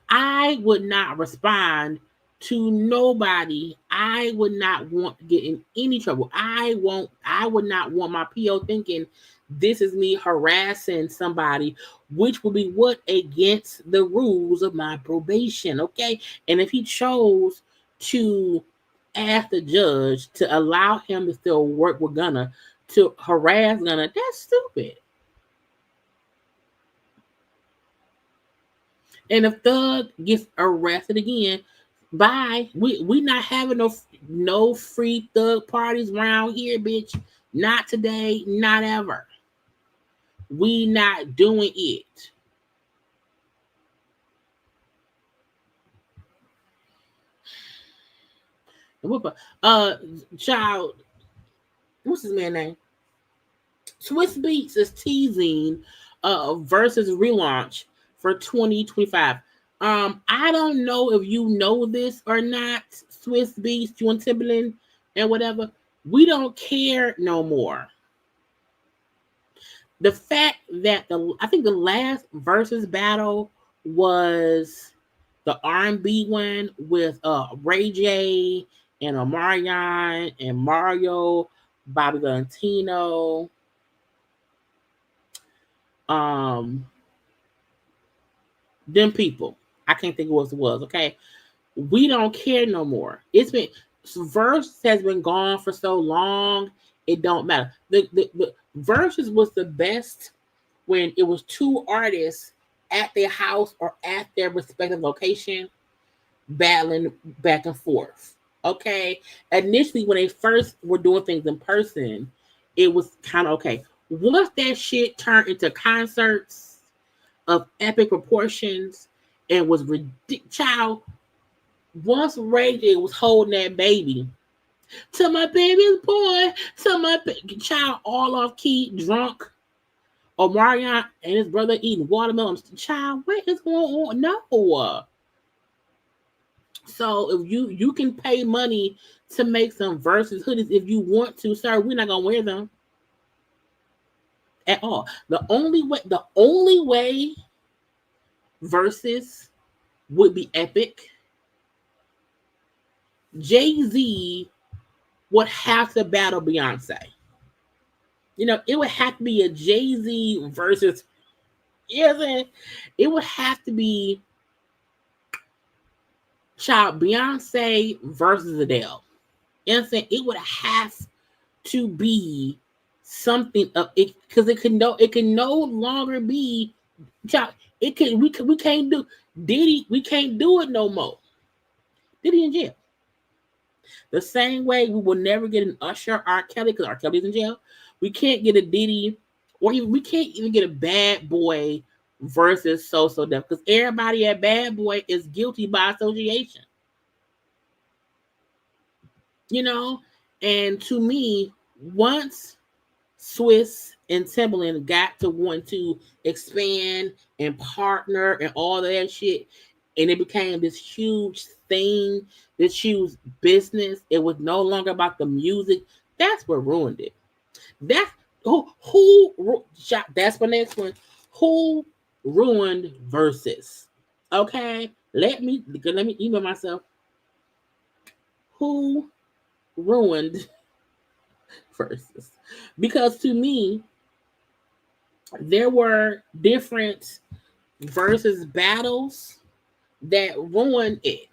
I would not respond to nobody. I would not want to get in any trouble. I would not want my PO thinking this is me harassing somebody, which would be what against the rules of my probation. Okay. And if he chose to ask the judge to allow him to still work with Gunna, to harass Gunna, that's stupid. And if Thug gets arrested again, bye. We not having no free Thug parties around here, bitch. Not today, not ever. We not doing it. Child, what's his man name? Swiss Beats is teasing versus relaunch for 2025. I don't know if you know this or not, Swiss Beats, you and Timberland and whatever. We don't care no more. The fact that I think the last versus battle was the R&B one with Ray J and Omarion and Mario, Bobby Valentino. Them people. I can't think of what it was, okay? We don't care no more. It's been verse has been gone for so long, it don't matter. The verses was the best when it was two artists at their house or at their respective location battling back and forth. Okay. Initially, when they first were doing things in person, it was kind of okay. Once that shit turned into concerts of epic proportions and was ridiculous, child. Once Ray J was holding that baby, to my baby's boy, to my child, all off key, drunk. Omarion and his brother eating watermelon. Child, what is going on? No. So if you can pay money to make some versus hoodies if you want to, sir, we're not gonna wear them at all. The only way versus would be epic. Jay-Z would have to battle Beyonce. You know, it would have to be a Jay-Z versus, you know what I'm saying? It would have to be Beyonce versus Adele. You know what I'm saying? It would have to be something of it because it can no longer be we can't do Diddy, we can't do it no more. Diddy in jail. The same way we will never get an Usher R. Kelly because R. Kelly's in jail. We can't get a Diddy, or even we can't even get a Bad Boy versus So Def because everybody at Bad Boy is guilty by association. you know. And to me, once Swiss and Timberland got to want to expand and partner and all that shit, and it became this huge thing, this huge business. It was no longer about the music. That's what ruined it. That's that's the next one. Who ruined Versus? Okay, let me email myself. Who ruined Versus? Because to me, there were different versus battles that ruined it.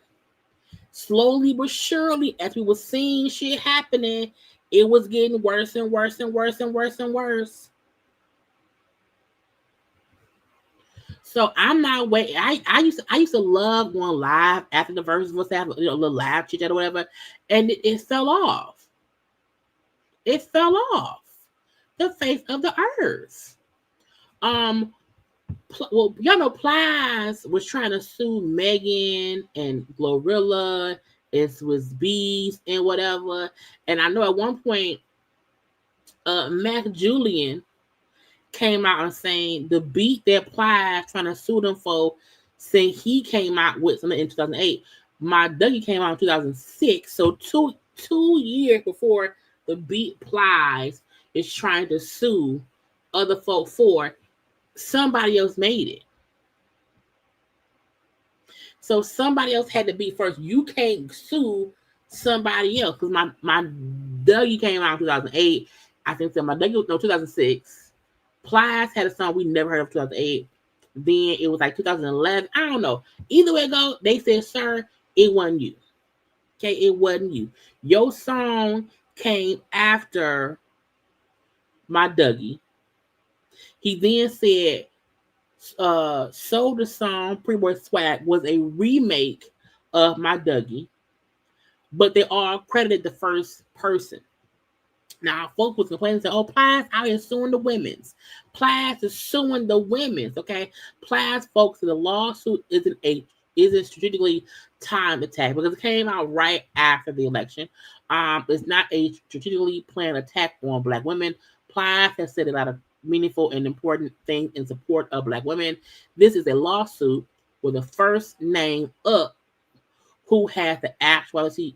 Slowly but surely, as we were seeing shit happening, it was getting worse and worse and worse and worse and worse. So I'm not waiting. I used to love going live after the verses was having a little live chit chat or whatever, and it fell off. It fell off the face of the earth. Well, y'all know Plies was trying to sue Megan and Glorilla, it was Beast and whatever. And I know at one point, Mac Julian came out and saying the beat that Plies trying to sue them for, saying he came out with something in 2008. My Dougie came out in 2006, so two years before the beat Plies is trying to sue other folk for, somebody else made it. So somebody else had to be first. You can't sue somebody else because my Dougie came out in 2008. I think so. My Dougie, no, 2006. Plies had a song we never heard of 2008. Then it was like 2011. I don't know. Either way it go, they said, sir, it wasn't you. Okay, it wasn't you. Your song came after my Dougie. He then said, So the song Pre-Boy Swag was a remake of my Dougie, but they all credited the first person. Now, folks was complaining, saying, oh, Plies out here suing the women's. Plies is suing the women's, okay? Plies, folks, the lawsuit isn't strategically timed attack because it came out right after the election. It's not a strategically planned attack on Black women. Plies has said a lot of meaningful and important things in support of Black women. This is a lawsuit with the first name up who has the actually,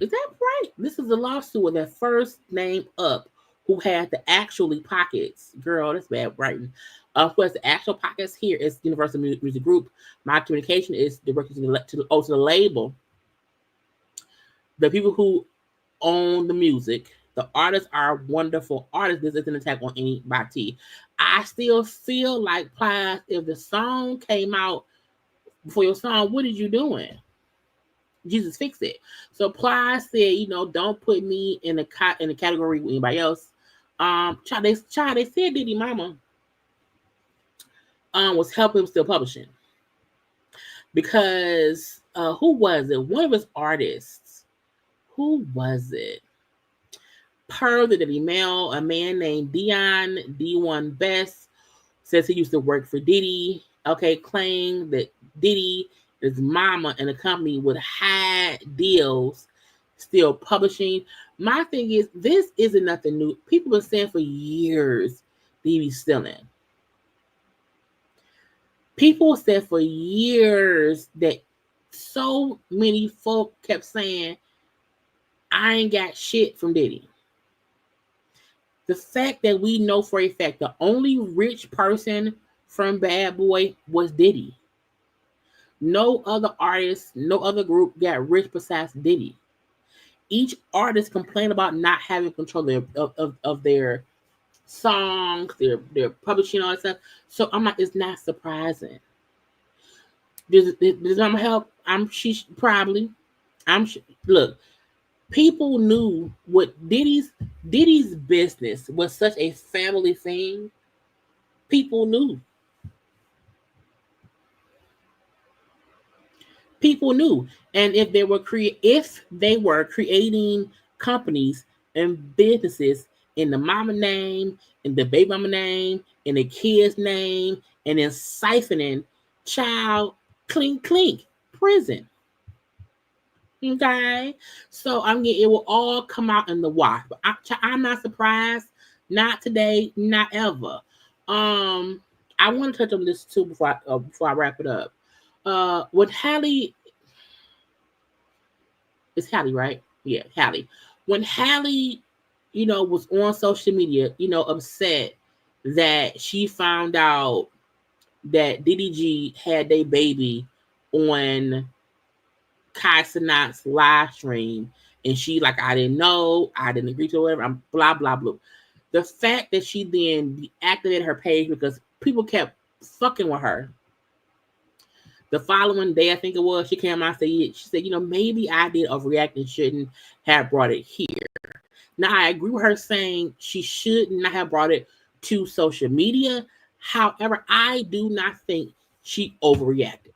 is that right? This is a lawsuit with the first name up who has the actually pockets. Girl, that's bad writing. Who has the actual pockets here is Universal Music Group. My communication is directed to the label. The people who own the music. The artists are wonderful artists. This isn't an attack on anybody. I still feel like, Plies, if the song came out before your song, what are you doing? Jesus, fix it. So Plies said, don't put me in the category with anybody else. They said Diddy Mama was helping him still publishing. Because who was it? One of his artists. Who was it? Per the email, a man named Dion D1 Best says he used to work for Diddy. Okay, claimed that Diddy, his mama, and the company would hide deals, still publishing. My thing is, this isn't nothing new. People have been saying for years Diddy's stealing. People said for years that so many folk kept saying, I ain't got shit from Diddy. The fact that we know for a fact the only rich person from Bad Boy was Diddy. No other artist, no other group got rich besides Diddy. Each artist complained about not having control of their songs, their publishing, all that stuff. So I'm like, it's not surprising. Does Mama help? Look, people knew what Diddy's business was such a family thing. People knew. People knew. And if they were creating companies and businesses in the mama name, in the baby mama name, in the kid's name, and then siphoning child, clink, prison. Okay, so it will all come out in the wash. But I'm not surprised. Not today, not ever. I want to touch on this too before I wrap it up. With Halle, it's Halle, right? Yeah, Halle. When Halle, was on social media, upset that she found out that DDG had their baby on Kai Cenat's live stream, and she like, I didn't know, I didn't agree to whatever. I'm blah blah blah. The fact that she then deactivated her page because people kept fucking with her. The following day, I think it was, she came out and said, maybe I did overreact and shouldn't have brought it here. Now, I agree with her saying she should not have brought it to social media. However, I do not think she overreacted.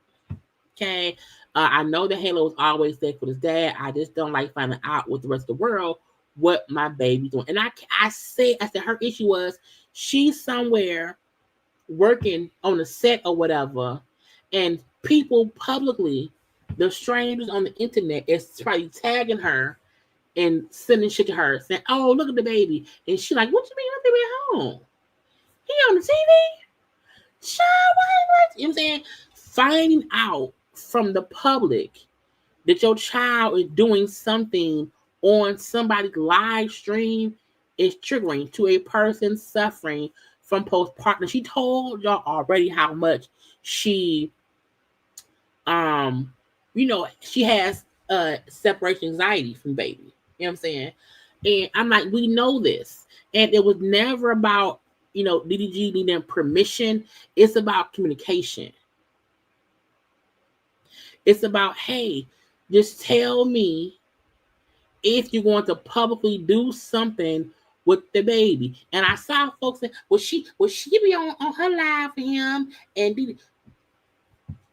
Okay? I know that Halo was always there for his dad. I just don't like finding out with the rest of the world what my baby's doing. And I said her issue was she's somewhere working on a set or whatever, and people publicly, the strangers on the internet, is probably tagging her and sending shit to her saying, "Oh, look at the baby," and she's like, "What you mean, my baby at home? He on the TV? Child, what?" You know what I'm saying? Finding out from the public that your child is doing something on somebody's live stream is triggering to a person suffering from postpartum. She told y'all already how much she she has separation anxiety from baby. You know what I'm saying? And I'm like, we know this. And it was never about, DDG needing permission. It's about communication. It's about, hey, just tell me if you're going to publicly do something with the baby. And I saw folks say, well, she be on her live for him, and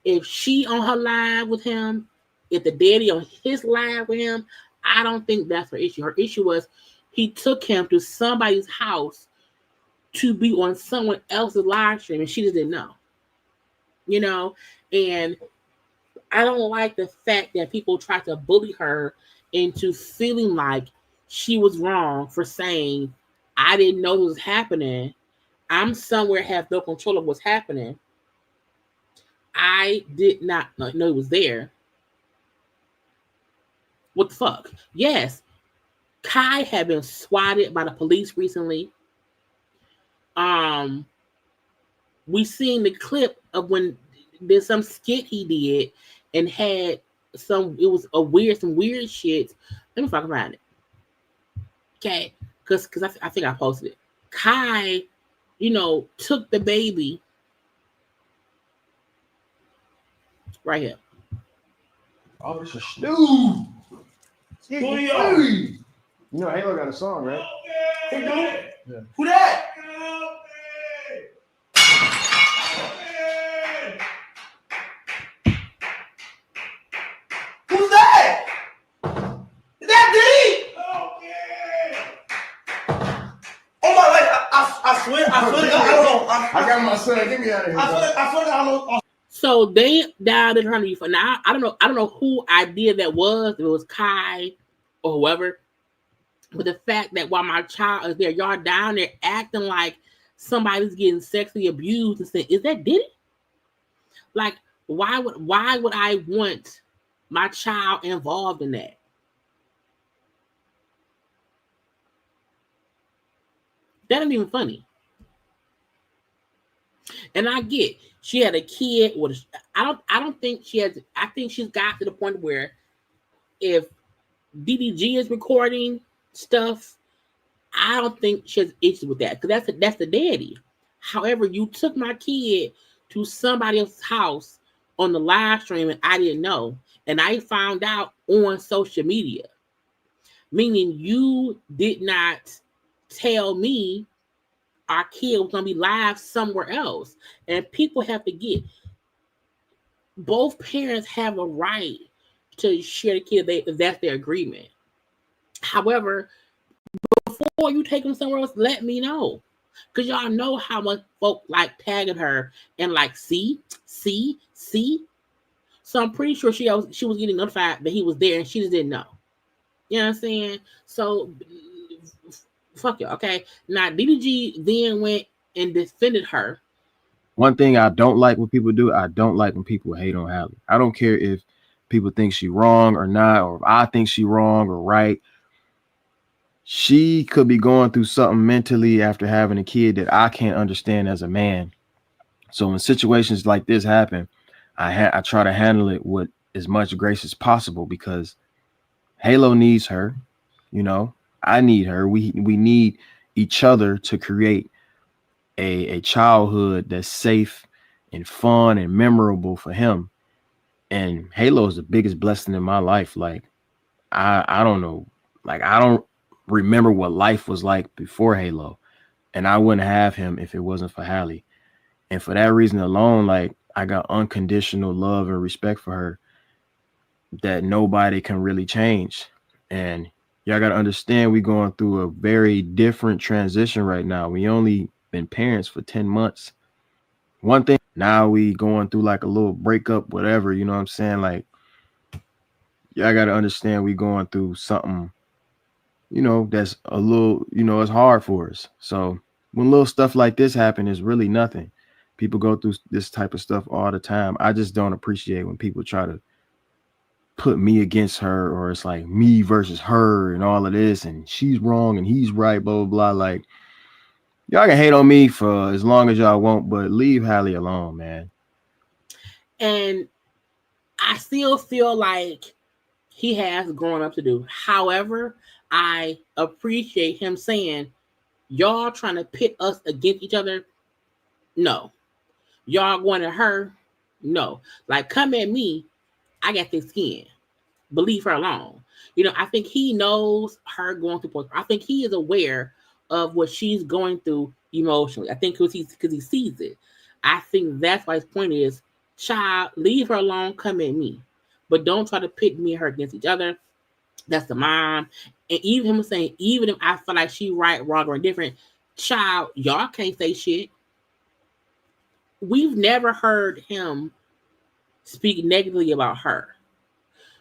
if she on her live with him, if the daddy on his live with him, I don't think that's her issue. Her issue was he took him to somebody's house to be on someone else's live stream, and she just didn't know. And I don't like the fact that people try to bully her into feeling like she was wrong for saying, I didn't know what was happening. I'm somewhere, have no control of what's happening. I did not know it was there. What the fuck? Yes, Kai had been swatted by the police recently. We seen the clip of when there's some skit he did and had some weird shit. Let me talk about it. Okay, because I think I posted it. Kai, took the baby right here. Officer Stu. You know Halo got a song, right? Okay. Yeah. Who that? Who's that? Is that Diddy? Oh my God! I swear to God, I don't know. I got my son. Get me out of here. I swear to God, I don't know. So they dialed in trying to be fun. Now I don't know who idea that was. If it was Kai or whoever. But the fact that while my child is there, y'all down there acting like somebody's getting sexually abused and saying, "Is that Diddy?" Like, why would I want my child involved in that? That ain't even funny. And I get she had a kid with I don't think she has. I think she's got to the point where if DDG is recording stuff, I don't think she has issues with that because that's the daddy. However, you took my kid to somebody else's house on the live stream and I didn't know, and I found out on social media, meaning you did not tell me our kid was going to be live somewhere else. And people have to get, both parents have a right to share the kid if that's their agreement. However, before you take them somewhere else, let me know. Because y'all know how much folk like tagging her and like, see. So I'm pretty sure she was getting notified that he was there and she just didn't know. You know what I'm saying? So fuck you, okay? Now DDG then went and defended her. One thing I don't like when people do, I don't like when people hate on Halle. I don't care if people think she wrong or not, or if I think she wrong or right. She could be going through something mentally after having a kid that I can't understand as a man. So when situations like this happen, I try to handle it with as much grace as possible because Halo needs her, you know, I need her. We need each other to create a childhood that's safe and fun and memorable for him. And Halo is the biggest blessing in my life. Like, I don't know, like I don't remember what life was like before Halo. And I wouldn't have him if it wasn't for Halle. And for that reason alone, like I got unconditional love and respect for her that nobody can really change. And y'all got to understand, we going through a very different transition right now. We only been parents for 10 months. One thing, now we going through like a little breakup, whatever, you know what I'm saying? Like, y'all got to understand we going through something, you know, that's a little, you know, it's hard for us. So when little stuff like this happen, it's really nothing. People go through this type of stuff all the time. I just don't appreciate when people try to put me against her, or it's like me versus her and all of this, and she's wrong and he's right, blah, blah, blah. Like, y'all can hate on me for as long as y'all want, but leave Halle alone, man. And I still feel like he has growing up to do. However, I appreciate him saying, y'all trying to pit us against each other. No. Y'all going at her. No. Like, come at me. I got thick skin. Believe her alone. You know, I think he knows her going through. I think he is aware of what she's going through emotionally. I think because he sees it. I think that's why his point is, child, leave her alone. Come at me. But don't try to pit me and her against each other. That's the mom. And even him saying, even if I feel like she right, wrong, or indifferent, child, y'all can't say shit. We've never heard him speak negatively about her.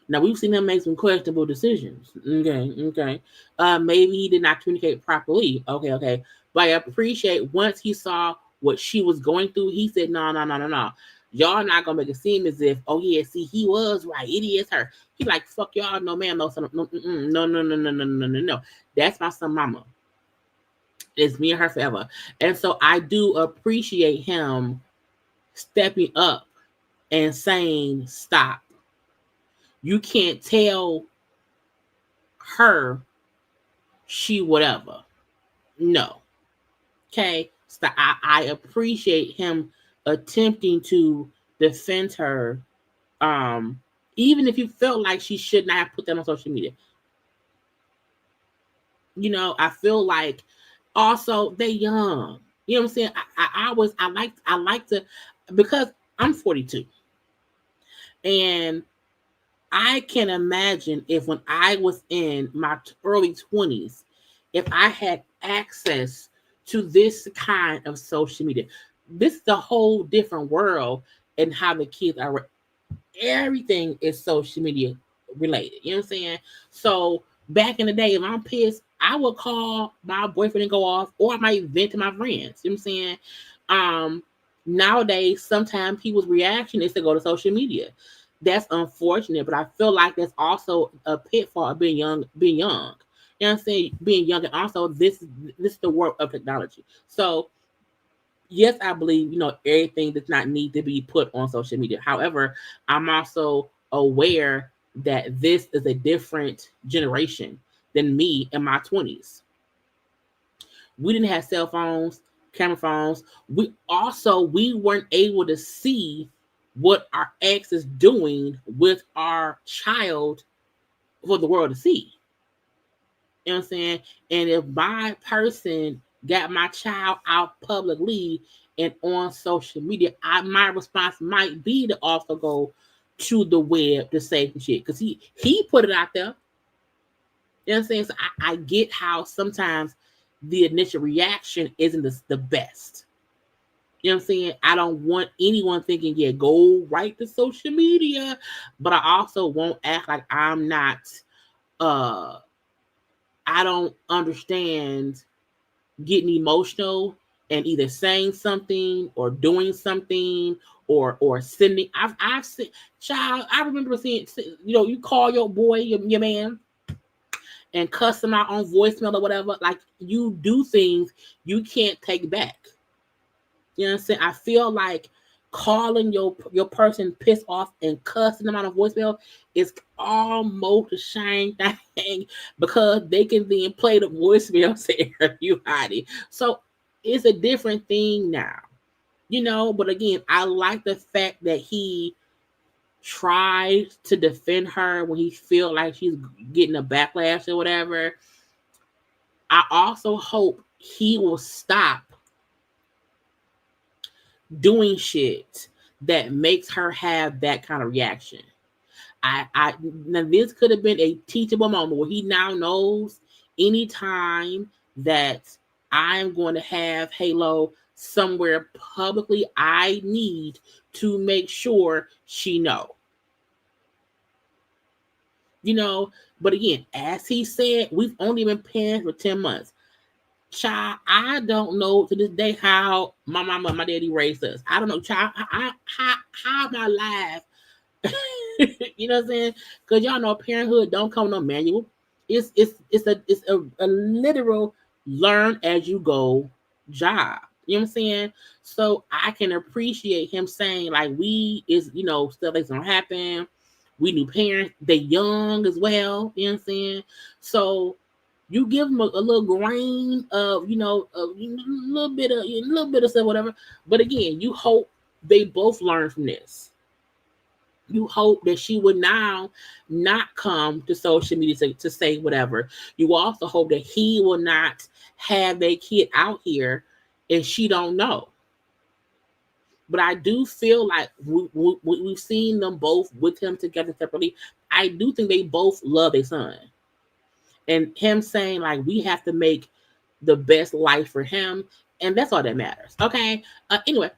Now, we've seen him make some questionable decisions. Okay. Maybe he did not communicate properly. Okay. But I appreciate once he saw what she was going through, he said, no. Y'all not going to make it seem as if, oh, yeah, see, he was right. It is her. He like, fuck y'all. No, ma'am. No, son. No. That's my son, mama. It's me and her forever. And so I do appreciate him stepping up and saying, stop. You can't tell her she whatever. No. Okay? So I appreciate him attempting to defend her. Even if you felt like she should not have put that on social media. You know, I feel like also they young. You know what I'm saying? I like to, because I'm 42. And I can imagine if when I was in my early 20s, if I had access to this kind of social media. This is a whole different world and how the kids are. Everything is social media related. You know what I'm saying? So back in the day, if I'm pissed, I would call my boyfriend and go off, or I might vent to my friends. You know what I'm saying? Nowadays, sometimes people's reaction is to go to social media. That's unfortunate, but I feel like that's also a pitfall of being young. You know what I'm saying? Being young, and also this is the world of technology. So yes, I believe, everything does not need to be put on social media. However, I'm also aware that this is a different generation than me in my 20s. We didn't have cell phones, camera phones. We weren't able to see what our ex is doing with our child for the world to see. You know what I'm saying? And if my person got my child out publicly and on social media, my response might be to also go to the web to say shit, because he put it out there. You know what I'm saying? So I get how sometimes the initial reaction isn't the best. You know what I'm saying? I don't want anyone thinking, yeah, go right to social media. But I also won't act like I'm not, I don't understand getting emotional and either saying something or doing something or sending. I've seen, child, I remember seeing, you call your boy, your man, and cuss them out on voicemail or whatever. Like, you do things you can't take back. You know what I'm saying? I feel like calling your person pissed off and cussing them out on voicemail is almost a shame thing because they can then play the voicemail saying you hiding. So it's a different thing now. But again, I like the fact that he tried to defend her when he feel like she's getting a backlash or whatever. I also hope he will stop doing shit that makes her have that kind of reaction. Now this could have been a teachable moment where he now knows anytime that I'm going to have Halo somewhere publicly, I need to make sure she know. But again, as he said, we've only been parents for 10 months. Child, I don't know to this day how my mama and my daddy raised us. I don't know, child, how my life. You know what I'm saying? Because y'all know parenthood don't come with no manual. It's a literal learn as you go job. You know what I'm saying? So I can appreciate him saying like stuff that's gonna happen. We new parents, they young as well. You know what I'm saying? So you give them a little grain of, a little bit of stuff, whatever. But again, you hope they both learn from this. You hope that she would now not come to social media to say whatever. You also hope that he will not have their kid out here and she don't know. But I do feel like we've seen them both with him together separately. I do think they both love their son. And him saying, like, we have to make the best life for him. And that's all that matters. Okay? Anyway,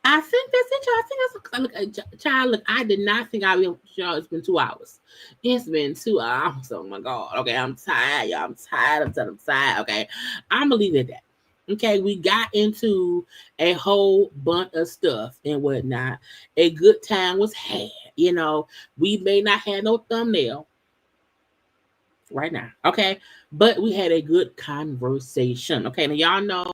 I think that's it, y'all. I think that's child. Look, I did not think I'd be y'all. It's been 2 hours. It's been 2 hours. Oh my God. Okay, I'm tired, y'all. I'm tired. I'm tired. Okay, I'm gonna leave it at that. Okay, we got into a whole bunch of stuff and whatnot. A good time was had. We may not have no thumbnail right now. Okay, but we had a good conversation. Okay, now y'all know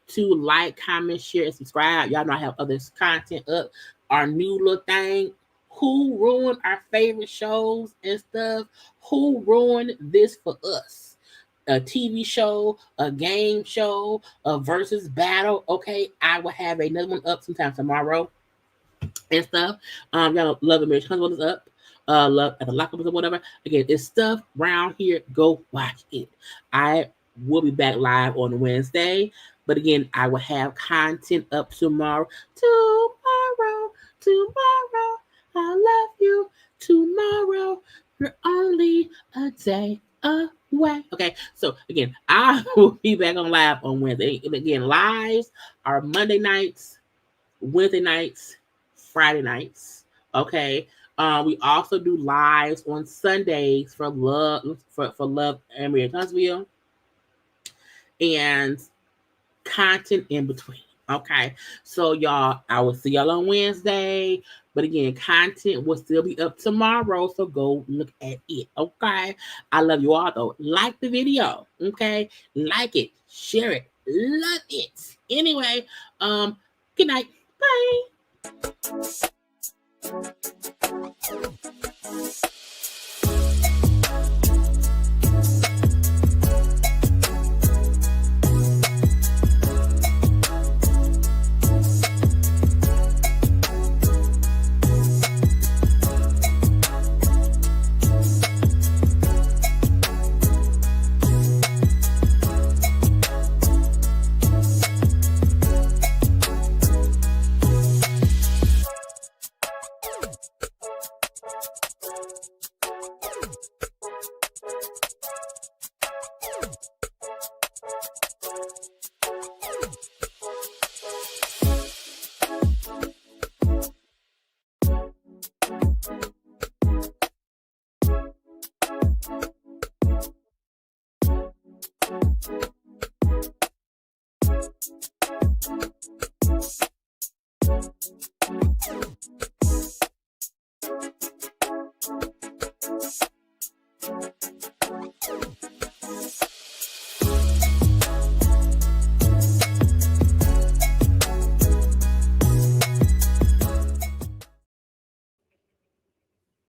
to like, comment, share, and subscribe. Y'all know I have other content up. Our new little thing. Who ruined our favorite shows and stuff? Who ruined this for us? A TV show, a game show, a versus battle. Okay, I will have another one up sometime tomorrow and stuff. Y'all love American Husband is up. Love at the lockup or whatever. Again, it's stuff around here. Go watch it. I will be back live on Wednesday. But again, I will have content up tomorrow. Tomorrow. I love you. Tomorrow. You're only a day away. Okay. So again, I will be back on live on Wednesday. And again, lives are Monday nights, Wednesday nights, Friday nights. Okay. We also do lives on Sundays for Love and Maria Huntsville. And content in between. Okay. So y'all, I will see y'all on Wednesday. But again, content will still be up tomorrow. So go look at it. Okay. I love you all though. Like the video. Okay. Like it. Share it. Love it. Anyway, good night. Bye.